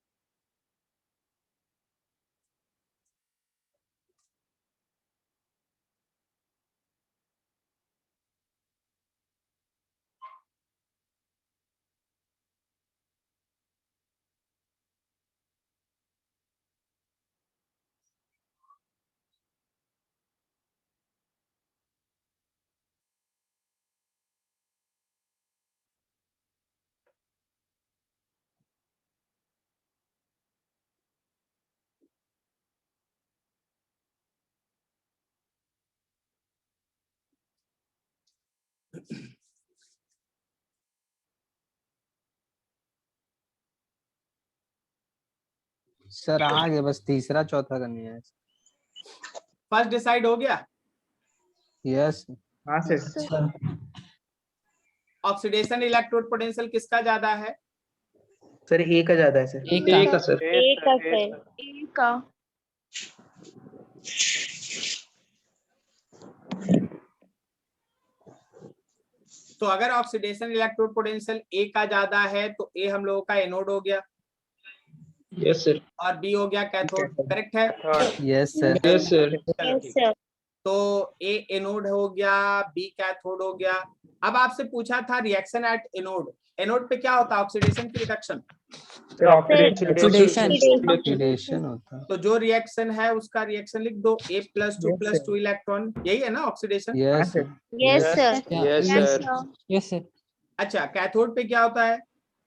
सर आगे बस तीसरा चौथा करनी है. फर्स्ट डिसाइड हो गया. यस. हाँ सर. ऑक्सीडेशन इलेक्ट्रोड पोटेंशियल किसका ज्यादा है? सर ए का ज्यादा है सर. एक का सर. एक का सर. A का. तो अगर ऑक्सीडेशन इलेक्ट्रोड पोटेंशियल ए का ज्यादा है तो ए हम लोगों का एनोड हो गया यस सर और बी हो गया कैथोड, करेक्ट है? यस सर यस सर चलो Yes, ठीक। sir. तो ए एनोड हो गया, बी कैथोड हो गया। अब आपसे पूछा था रिएक्शन एट एनोड, एनोड पे क्या होता है? ऑक्सीडेशन की रिडक्शन? Oxidation. ऑक्सीडेशन होता है। तो जो रिएक्शन है उसका रिएक्शन लिख दो, A+2+2 इलेक्ट्रॉन, यही है ना oxidation? Yes Yes, sir. Yes Yes, sir sir. Yes, sir. अच्छा, कैथोड पे क्या होता है?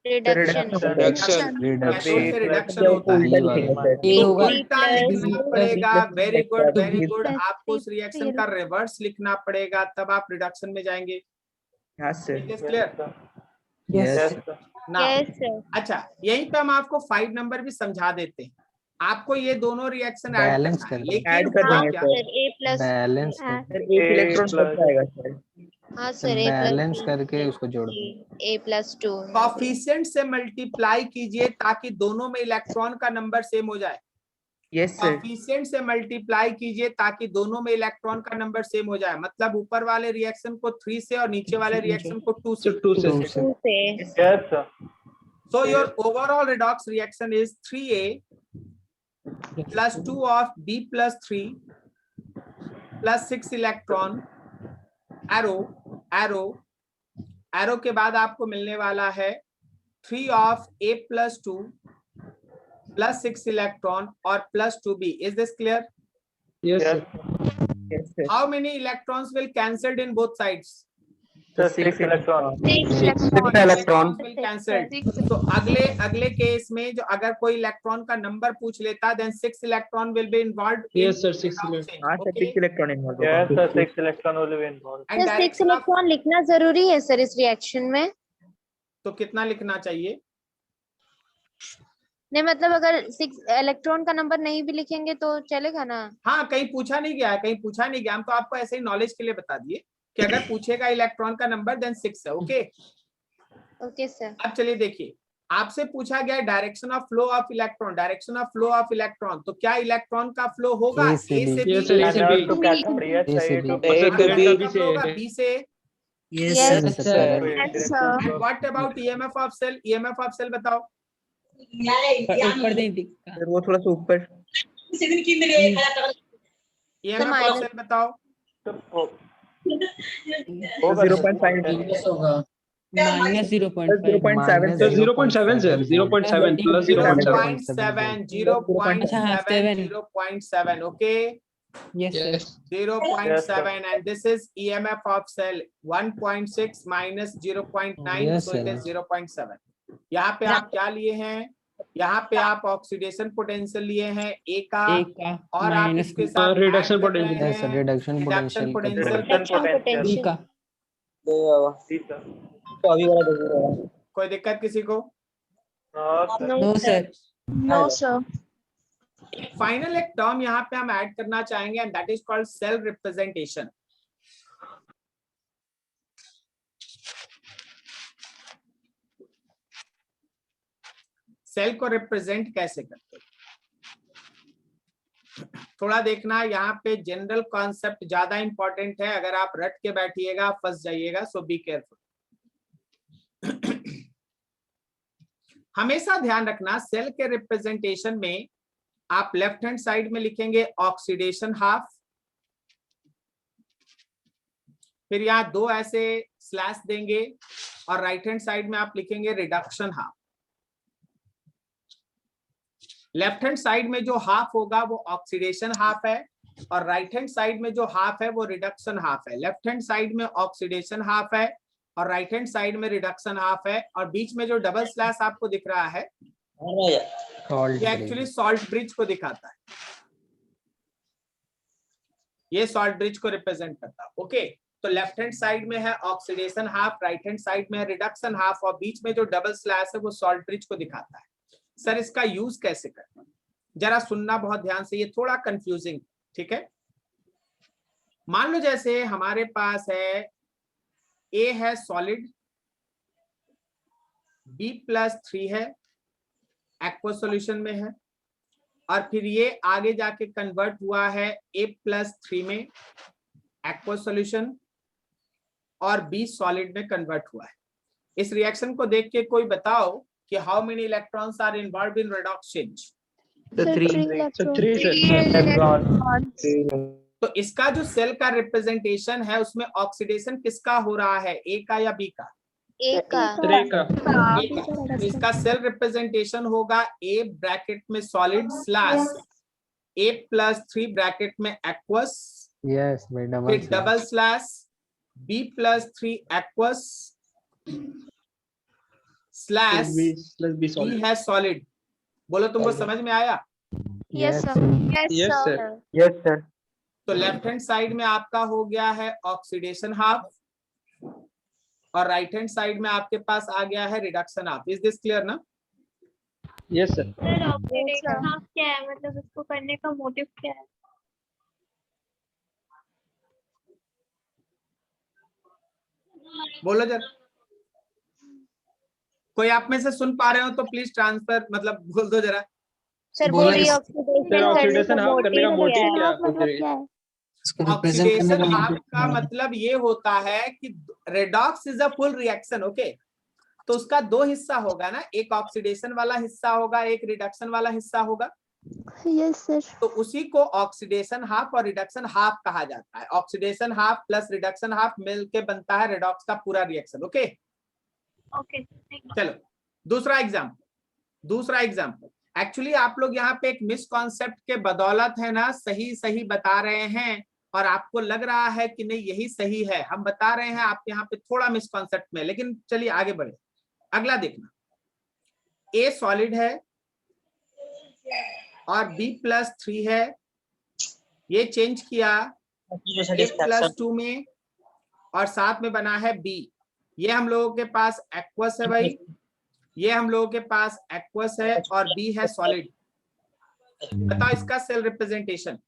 Reduction. रिडक्शन कैथोड से रिडक्शन होता है। यही वाला। A तो होगा उल्टा plus लिखना B पड़ेगा। Very good, very good. plus आपको उस C रिएक्शन का रिवर्स लिखना पड़ेगा, तब आप रिडक्शन में जाएंगे। क्लियर यस ना? Yes, sir. अच्छा, यहीं पे हम आपको 5 नंबर भी समझा देते हैं। आपको ये दोनों रिएक्शन ऐड Balance करना है, करना है। लेकिन Add कर हुआ देंगे क्या? Sir. Sir, A plus. Balance हाँ, एक इलेक्ट्रॉन बच जाएगा सर। हाँ sir, A plus balance B करके plus उसको जोड़ दो। C, A plus 2. कॉफिशिएंट से मल्टीप्लाई कीजिए ताकि दोनों में इलेक्ट्रॉन का नंबर सेम हो जाए। Yes sir. कॉफिशिएंट से मल्टीप्लाई कीजिए ताकि दोनों में इलेक्ट्रॉन का नंबर सेम हो जाए। मतलब ऊपर वाले रिएक्शन को 3 से और नीचे वाले रिएक्शन को 2 से। सर 2 से 2 से 2 से. Yes sir. So your overall redox reaction is 3A plus 2 of B plus 3 plus 6 electron, arrow के बाद आपको मिलने वाला है 3 of A plus 2 plus 6 electron और plus 2B. Is this clear? Yes sir yes sir. How many electrons will cancelled in both sides? Sir 6 electron. 6 Electrons will cancelled. 6. तो अगले case में जो अगर कोई इलेक्ट्रॉन का नंबर पूछ लेता, then 6 electron will be involved in yes sir 6 change. हाँ सर, Okay? 6 इलेक्ट्रॉन इन्वॉल्व यस होगा। Sir 6 electron will be involve. And sir 6 direction of- electron लिखना जरूरी है सर इस रिएक्शन में? तो कितना लिखना चाहिए? नहीं मतलब अगर 6 इलेक्ट्रॉन का नंबर नहीं भी लिखेंगे तो चलेगा ना? हाँ, कहीं पूछा नहीं गया है, हम तो आपको ऐसे ही नॉलेज के लिए बता दिए कि अगर पूछेगा इलेक्ट्रॉन का नंबर देन 6 है। Okay, okay sir. अब चलिए देखिए, आपसे पूछा गया direction of flow of electron, तो क्या इलेक्ट्रॉन का फ्लो होगा A से A से यस B? सर ए से B to cathode, yes A से सर, B. A टू अगर बी। कब फ्लो होगा B से? Yes, Yes, sir. Yes, sir. Yes, sir. And what about EMF of cell बताओ? ऊपर दें टिक्का सर वो थोड़ा सा ऊपर। EMF minus- of cell बताओ? होगा 0.5 होगा -0.5 -0.7 sir 0.7 sir 0.7 plus 0.7 0.7, okay? yes sir yes 0.7, and this is EMF of cell 1.6 minus 0.9, Yes, so it sir. is 0.7. यहाँ पे आप क्या लिए हैं? यहाँ पे आप ऑक्सीडेशन पोटेंशियल लिए हैं A का, एक का और आप माइनस इसके साथ reduction add कर रहे potential. Yes, sir, हैं reduction reduction potential potential. Reduction potential. B potential. का कोई दिक्कत किसी को? No sir No sir. Final एक टर्म यहाँ पे हम ऐड करना चाहेंगे and that is called cell representation. Cell को रिप्रेजेंट कैसे करते हैं, थोड़ा देखना। यहाँ पे जनरल कॉन्सेप्ट ज्यादा इंपॉर्टेंट है, अगर आप रट के बैठिएगा फंस जाइएगा, सो बी केयरफुल। हमेशा ध्यान रखना, सेल के रिप्रेजेंटेशन में आप लेफ्ट हैंड साइड में लिखेंगे ऑक्सीडेशन हाफ, फिर यहाँ 2 ऐसे स्लैश देंगे और राइट हैंड साइड में आप लिखेंगे reduction half. Left hand side में जो हाफ होगा वो ऑक्सीडेशन हाफ है और राइट हैंड साइड में जो हाफ है वो रिडक्शन हाफ है। लेफ्ट हैंड साइड में ऑक्सीडेशन हाफ है और राइट हैंड साइड में रिडक्शन हाफ है, और बीच में जो डबल स्लैश आपको दिख रहा है ये एक्चुअली सॉल्ट ब्रिज को दिखाता है, ये सॉल्ट ब्रिज को रिप्रेजेंट करता है। ओके, तो लेफ्ट हैंड साइड में है oxidation half, right hand side में है रिडक्शन हाफ, और बीच में जो डबल स्लैश है वो सॉल्ट ब्रिज को दिखाता है। सर इसका यूज कैसे करना, जरा सुनना बहुत ध्यान से, ये थोड़ा कंफ्यूजिंग, ठीक है। मान लो जैसे हमारे पास है A है सॉलिड, B+3 है एक्वस सॉल्यूशन में है, और फिर ये आगे जाके कन्वर्ट हुआ है A+3 में एक्वस सॉल्यूशन, और B सॉलिड में कन्वर्ट हुआ है। इस रिएक्शन को देख के कोई बताओ कि how many electrons are involved in redox change. तो इसका जो सेल का रिप्रेजेंटेशन है उसमें ऑक्सीडेशन किसका हो रहा है, ए का या बी का? एक का। ए का। तो इसका सेल रिप्रेजेंटेशन होगा ए ब्रैकेट में solid slash A plus 3 bracket में एक्वस, यस फिर double slash B plus 3 aqueous slash B है सॉलिड। बोलो तुमको समझ में आया? Yes sir. Yes sir. Yes sir. तो लेफ्ट हैंड साइड में आपका हो गया है ऑक्सीडेशन हाफ और राइट हैंड साइड में आपके पास आ गया है reduction half. Is this clear ना? Yes sir. ऑक्सीडेशन हाफ क्या है, मतलब इसको करने का मोटिव क्या है? बोलो जरा, कोई आप में से सुन पा रहे हो तो प्लीज ट्रांसफर मतलब बोल दो जरा। सर बोला बोलिए इस- सर ऑक्सीडेशन हाफ करने का मोटिव क्या है? मतलब क्या है? इसको रिप्रेजेंट करने ऑक्सीडेशन का हाफ का मतलब ये होता है कि redox is a full reaction, okay? तो उसका दो हिस्सा होगा ना, एक ऑक्सीडेशन वाला हिस्सा होगा, एक रिडक्शन वाला हिस्सा होगा। Yes sir. तो उसी को ऑक्सीडेशन हाफ और रिडक्शन हाफ कहा जाता है। Oxidation half plus reduction half मिलके बनता है रेडॉक्स का पूरा रिएक्शन, ओके? ओके चलो दूसरा एग्जाम्पल। एक्चुअली आप लोग यहाँ पे एक मिसकॉन्सेप्ट के बदौलत है ना सही बता रहे हैं और आपको लग रहा है कि नहीं यही सही है। हम बता रहे हैं आप यहाँ पे थोड़ा मिसकॉन्सेप्ट में, लेकिन चलिए आगे बढ़े। अगला देखना, ए सॉलिड है और B प्लस 3 है, ये चेंज किया A प्लस 2 में और साथ में बना है B। ये हम लोगों के पास एक्वस है भाई, ये हम लोगों के पास एक्वस है और B है सॉलिड। बताओ इसका सेल रिप्रेजेंटेशन।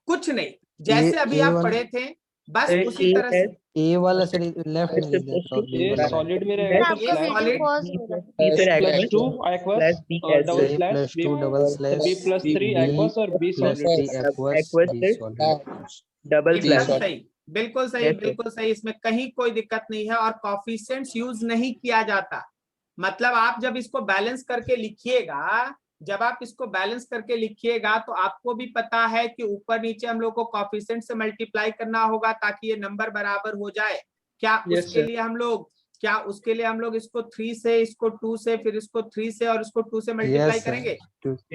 कुछ नहीं, जैसे अभी आप पढ़े थे बस उसी तरह से। ए वाला साइड लेफ्ट में लिख देता और बी ये वाला सॉलिड में रहेगा तो ये आपका वीडियो solid- पॉज हो रहा है। प्लस 2 एक्वस और double A slash plus 2 double slash B plus 3 aqueous और B plus solid. 3 aqueous B solid. Double एकदम स्लैश। सही, बिल्कुल सही, Yes, sir. बिल्कुल सही। इसमें कहीं कोई दिक्कत नहीं है और कॉफिशिएंट्स यूज नहीं किया जाता। मतलब आप जब इसको बैलेंस करके लिखिएगा, जब आप इसको बैलेंस करके लिखिएगा तो आपको भी पता है कि ऊपर नीचे हम लोग को कॉफिशिएंट से मल्टीप्लाई करना होगा ताकि ये नंबर बराबर हो जाए। क्या Yes, उसके sir. लिए हम लोग इसको 3 से, इसको 2 से, फिर इसको 3 से और इसको 2 से मल्टीप्लाई Yes, sir. करेंगे।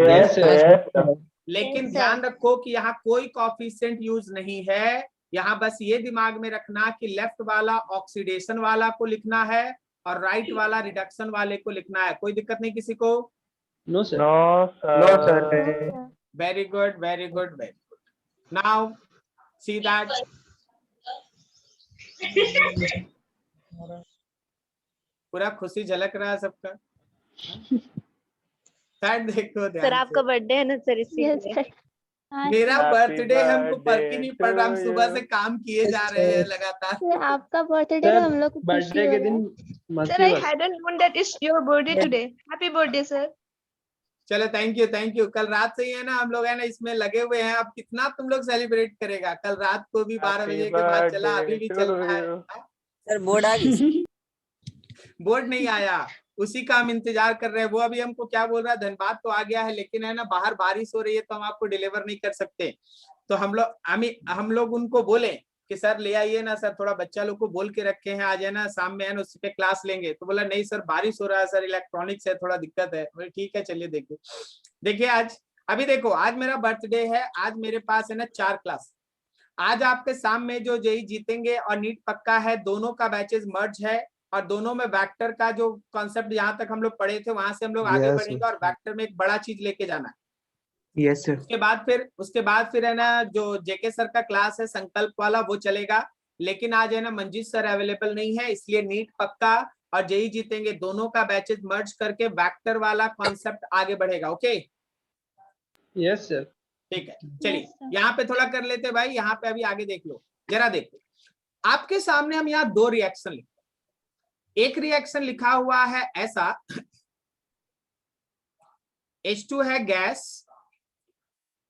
Yes, sir. लेकिन Yes, sir. ध्यान रखो कि यहाँ कोई कॉफिशिएंट यूज नहीं है। यहाँ बस ये दिमाग में रखना कि लेफ्ट वाला ऑक्सीडेशन वाला को लिखना है और राइट वाला रिडक्शन वाले को लिखना है। कोई दिक्कत नहीं किसी को? No sir. No sir. Very good, very good, very good. Now see that पूरा खुशी झलक रहा है सबका। सर देखो ध्यान सर आपका से। बर्थडे है ना सर, इसीलिए। मेरा Happy बर्थडे हमको फर्क ही नहीं पड़ रहा, हम birthday सुबह to से काम किए जा रहे हैं लगातार। सर आपका बर्थडे सर हम लोग को खुशी बर्थडे हो के रहा दिन है। Sir, I मस्ती hadn't known that it's your birthday today. Happy birthday, sir. चलो थैंक यू। कल रात से ही है ना हम लोग है ना इसमें लगे हुए हैं। अब कितना तुम लोग सेलिब्रेट करेगा? कल रात को भी 12 Happy बजे के बाद चला, अभी भी birthday चल to रहा है। you. सर बोर्ड आ गई। बोर्ड नहीं आया, उसी का हम इंतजार कर रहे हैं। वो अभी हमको क्या बोल रहा है, धनबाद तो आ गया है लेकिन है ना बाहर बारिश हो रही है तो हम आपको डिलीवर नहीं कर सकते। तो हम लोग उनको बोले कि सर ले आइए ना सर, थोड़ा बच्चा लोग को बोल के रखे हैं आज है ना शाम में है ना उसी पे क्लास लेंगे। तो बोला नहीं सर बारिश हो रहा है सर, इलेक्ट्रॉनिक्स है थोड़ा दिक्कत है। बोले ठीक है चलिए देखिए आज अभी देखो आज मेरा बर्थडे है। आज मेरे पास है ना 4 क्लास। आज आपके शाम में जो जेई जीतेंगे और नीट पक्का है, दोनों का बैचेस मर्ज है और दोनों में वेक्टर का जो कॉन्सेप्ट जहां तक हम लोग पढ़े थे वहां से हम लोग आगे Yes, बढ़ेंगे और वेक्टर में एक बड़ा चीज लेके जाना है। Yes sir. उसके बाद फिर है ना जो जेके सर का क्लास है संकल्प वाला वो चलेगा। लेकिन आज है ना मंजीत सर अवेलेबल नहीं है, इसलिए नीट पक्का और जेई जीतेंगे दोनों का बैचेस मर्ज करके वेक्टर वाला कॉन्सेप्ट आगे बढ़ेगा। Okay yes sir. ठीक है, चलिए यहाँ पे थोड़ा कर लेते भाई। यहाँ पे अभी आगे देख लो, जरा देखो आपके सामने हम यहाँ 2 रिएक्शन लिखते। एक रिएक्शन लिखा हुआ है ऐसा, H2 है गैस,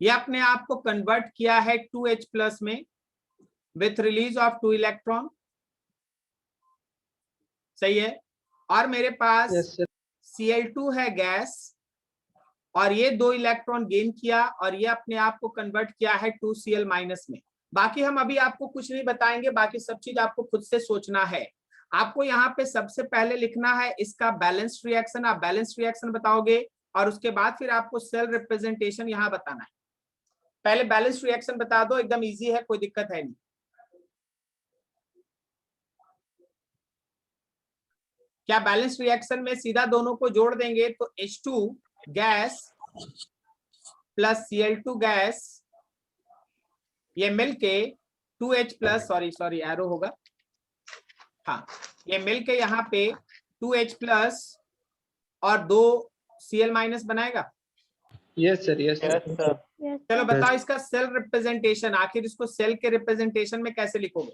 ये अपने आप को कन्वर्ट किया है 2H+ में विथ रिलीज ऑफ 2 इलेक्ट्रॉन, सही है। और मेरे पास Yes, sir. Cl2 है गैस, और ये 2 इलेक्ट्रॉन गेन किया और ये अपने आप को कन्वर्ट किया है 2Cl माइनस में। बाकी हम अभी आपको कुछ नहीं बताएंगे, बाकी सब चीज आपको खुद से सोचना है। आपको यहाँ पे सबसे पहले लिखना है इसका बैलेंस्ड रिएक्शन, आप बैलेंस्ड रिएक्शन बताओगे और उसके बाद फिर आपको सेल रिप्रेजेंटेशन यहाँ बताना है। पहले बैलेंस्ड रिएक्शन बता दो, एकदम इजी है, कोई दिक्कत है नहीं। क्या बैलेंस रिएक्शन में सीधा दोनों को जोड़ देंगे तो H2 gas plus Cl2 gas, ये मिलके 2H प्लस, सॉरी एरो होगा, हाँ, ये मिलके यहाँ पे 2H प्लस और 2 Cl माइनस बनाएगा। Yes, sir. Yes, sir. Yes, sir. चलो बताओ इसका सेल रिप्रेजेंटेशन, आखिर इसको सेल के रिप्रेजेंटेशन में कैसे लिखोगे?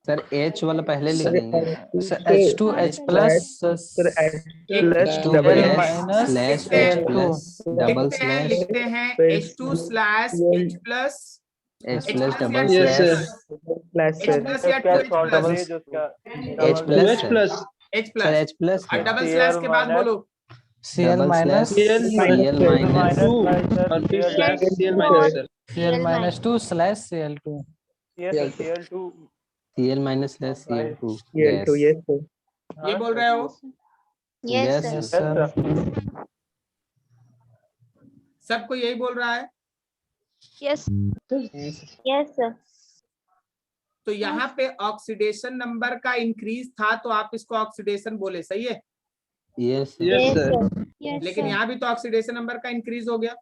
सर H वाला पहले लिखेंगे sir, H2H plus H2 double minus slash H plus double slash लिखते हैं H2 slash H plus H plus double Yes, sir. Slash H plus या उसका 2H short प्लस, range उसका H Two plus H plus. H sir plus H plus और double slash के बाद बोलो Cl minus Cl Cl minus 2 और फिर slash Cl minus, sir. Cl minus 2 slash Cl2 Yes, Cl2 Cl minus slash Cl2 Cl2, yes, sir. ये बोल रहे हो? yes Yes, sir Yes, sir. सबको यही बोल रहा है? yes yes sir तो यहाँ पे ऑक्सीडेशन नंबर का इंक्रीज था तो आप इसको ऑक्सीडेशन बोले, सही है। Yes, Yes, sir. yes लेकिन sir यहाँ भी तो ऑक्सीडेशन नंबर का इंक्रीज हो गया।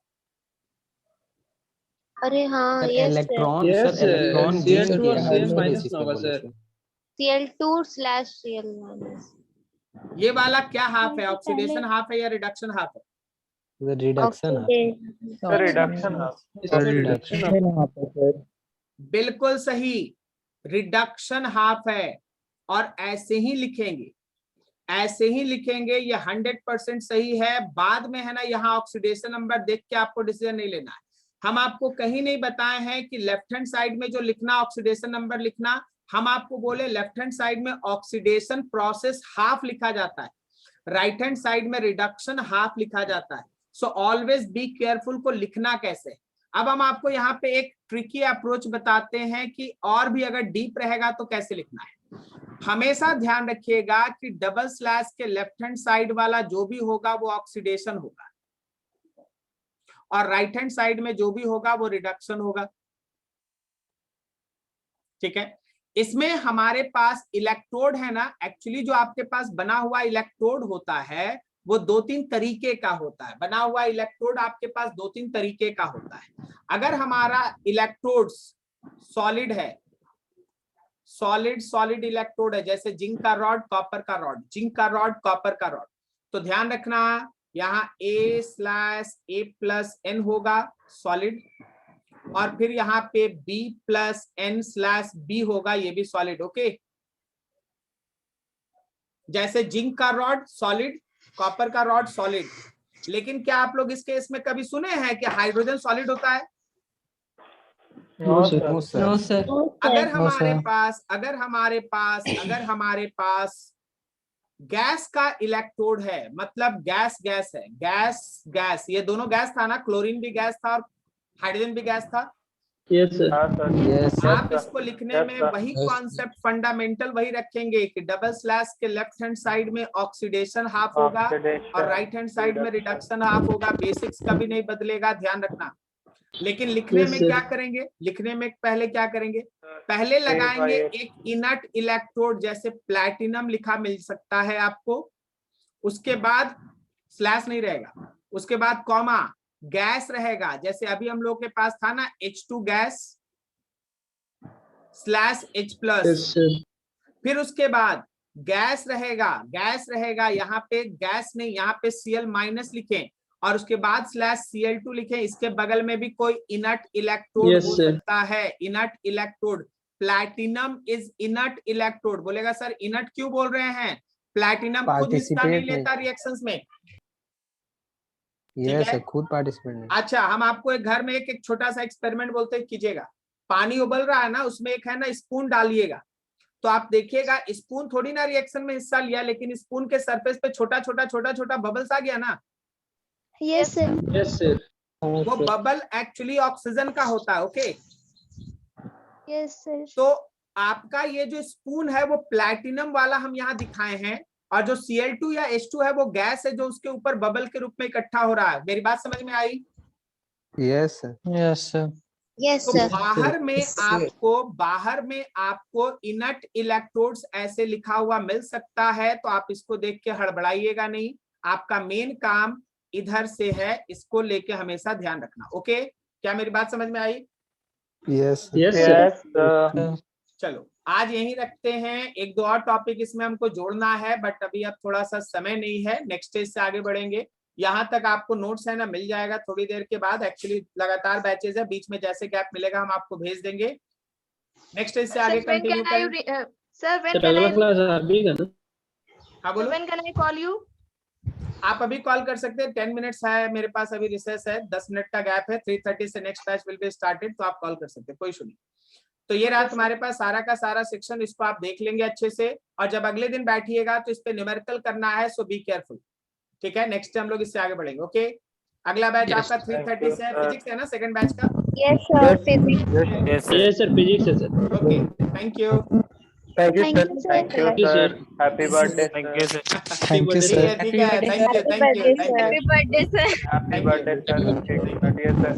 अरे हाँ sir yes sir electron Yes, sir electron Cl2 gain और किया Cl उसके minus बेसिस ना पे होगा, बोले sir. Sir. Cl2 slash Cl minus ये वाला क्या हाफ है, ऑक्सीडेशन हाफ है या रिडक्शन हाफ है? Reduction oxidation Sir, reduction half. इसमें reduction बिल्कुल सही, रिडक्शन हाफ है। और ऐसे ही लिखेंगे, ऐसे ही लिखेंगे, ये 100% सही है। बाद में है ना, यहाँ ऑक्सीडेशन नंबर देख के आपको डिसीजन नहीं लेना है। हम आपको कहीं नहीं बताए हैं कि लेफ्ट हैंड साइड में जो लिखना ऑक्सीडेशन नंबर लिखना, हम आपको बोले लेफ्ट हैंड साइड में ऑक्सीडेशन प्रोसेस हाफ लिखा जाता है, राइट हैंड साइड में रिडक्शन हाफ लिखा जाता है। सो ऑलवेज बी केयरफुल को लिखना कैसे। अब हम आपको यहाँ पे एक ट्रिकी अप्रोच बताते हैं कि और भी अगर डीप रहेगा तो कैसे लिखना है। हमेशा ध्यान रखिएगा कि डबल स्लैश के लेफ्ट हैंड साइड वाला जो भी होगा वो ऑक्सीडेशन होगा और राइट हैंड साइड में जो भी होगा वो रिडक्शन होगा, ठीक है। इसमें हमारे पास इलेक्ट्रोड है ना, एक्चुअली जो आपके पास बना हुआ इलेक्ट्रोड होता है वो 2-3 तरीके का होता है। बना हुआ इलेक्ट्रोड आपके पास 2-3 तरीके का होता है। अगर हमारा इलेक्ट्रोड सॉलिड है, सॉलिड इलेक्ट्रोड है, जैसे जिंक का रॉड, कॉपर का रॉड, जिंक का रॉड, कॉपर का रॉड, तो ध्यान रखना यहाँ A/A+N होगा सॉलिड, और फिर यहाँ पे B+N/B होगा, ये भी सॉलिड, ओके। जैसे जिंक का रॉड सॉलिड, कॉपर का रॉड सॉलिड। लेकिन क्या आप लोग इस केस में कभी सुने हैं कि हाइड्रोजन सॉलिड होता है? No, sir. No sir अगर No, हमारे पास गैस का इलेक्ट्रोड है, मतलब गैस है, गैस, ये दोनों गैस था ना, क्लोरीन भी गैस था और हाइड्रोजन भी गैस था। Yes, sir. हाँ, sir. Yes, आप sir. इसको लिखने Yes, में sir. वही कॉन्सेप्ट फंडामेंटल वही रखेंगे कि डबल स्लैश के लेफ्ट हैंड साइड में ऑक्सीडेशन हाफ होगा Oxidation, और राइट हैंड साइड में रिडक्शन हाफ होगा। बेसिक्स कभी नहीं बदलेगा, ध्यान रखना। लेकिन लिखने Yes, में sir. क्या करेंगे, लिखने में पहले क्या करेंगे, पहले लगाएंगे एक इनर्ट इलेक्ट्रोड, जैसे प्लैटिनम लिखा मिल सकता है आपको, उसके बाद स्लैश नहीं रहेगा, उसके बाद कॉमा, गैस रहेगा, जैसे अभी हम लोग के पास था ना H2 gas /H+, Yes, sir. फिर उसके बाद गैस रहेगा, यहाँ पे गैस नहीं, यहाँ पे Cl- लिखें और उसके बाद /Cl2 लिखें। इसके बगल में भी कोई इनर्ट इलेक्ट्रोड Yes, हो sir. सकता है, inert electrode. Platinum is inert electrode. बोलेगा सर इनर्ट क्यों बोल रहे हैं? प्लैटिनम खुद हिस्सा नहीं Participate लेता रिएक्शंस में, यस है? सर, खुद पार्टिसिपेट नहीं। अच्छा, हम आपको एक घर में एक छोटा सा एक्सपेरिमेंट बोलते हैं, कीजिएगा। पानी उबल रहा है ना, उसमें एक है ना स्पून डालिएगा, तो आप देखिएगा स्पून थोड़ी ना रिएक्शन में हिस्सा लिया, लेकिन स्पून के सरफेस पे छोटा छोटा बबल्स आ गया ना। Yes sir. Yes sir. वो बबल एक्चुअली ऑक्सीजन का होता है। Okay, yes sir. तो आपका ये जो स्पून है वो प्लैटिनम वाला हम यहाँ दिखाए हैं, और जो Cl2 या H2 है वो गैस है जो उसके ऊपर बबल के रूप में इकट्ठा हो रहा है। मेरी बात समझ में आई? Yes sir. Yes sir. Yes तो सर। बाहर में आपको इनट इलेक्ट्रोड्स ऐसे लिखा हुआ मिल सकता है, तो आप इसको देख के हड़बड़ाइएगा नहीं। आपका मेन काम इधर से है, इसको लेके हमेशा ध्यान रखना। ओके, क्या मेरी बात समझ में आई? Yes yes yes sir. चलो आज यहीं रखते हैं। एक दो और टॉपिक इसमें हमको जोड़ना है, बट अभी अब थोड़ा सा समय नहीं है, नेक्स्ट स्टेज से आगे बढ़ेंगे। यहाँ तक आपको नोट्स है ना मिल जाएगा थोड़ी देर के बाद। एक्चुअली लगातार बैचेज है, बीच में जैसे गैप मिलेगा हम आपको भेज देंगे। नेक्स्ट स्टेज से आगे कंटिन्यू करें। Sir, when सर can अगला I क्लास अभी का ना? हाँ बोलो। when can I call you? आप अभी कॉल कर सकते हैं, 10 मिनट्स है मेरे पास, अभी रिसेस है, 10 मिनट का गैप है, 3:30 से next batch will be started, तो आप कॉल कर सकते हैं, कोई इशू नहीं। तो ये रहा तुम्हारे पास सारा का सारा सेक्शन, इसको आप देख लेंगे अच्छे से, और जब अगले दिन बैठिएगा तो इस पे न्यूमेरिकल करना है, सो बी केयरफुल। ठीक है, नेक्स्ट हम लोग इससे आगे बढ़ेंगे। ओके, अगला बैच Yes, आपका 3:30 से है, फिजिक्स है ना सेकंड बैच का? Yes sir. Physics. Yes sir, physics है sir. Okay, thank you. Thank you, thank sir. You thank you sir. you, सर, sir. Happy birthday thank you ठीक सर। है, ठीक है, Happy thank you, happy thank you, birthday thank sir. You. Happy birthday sir. Happy Thank you. Birthday sir, cake काटिए sir.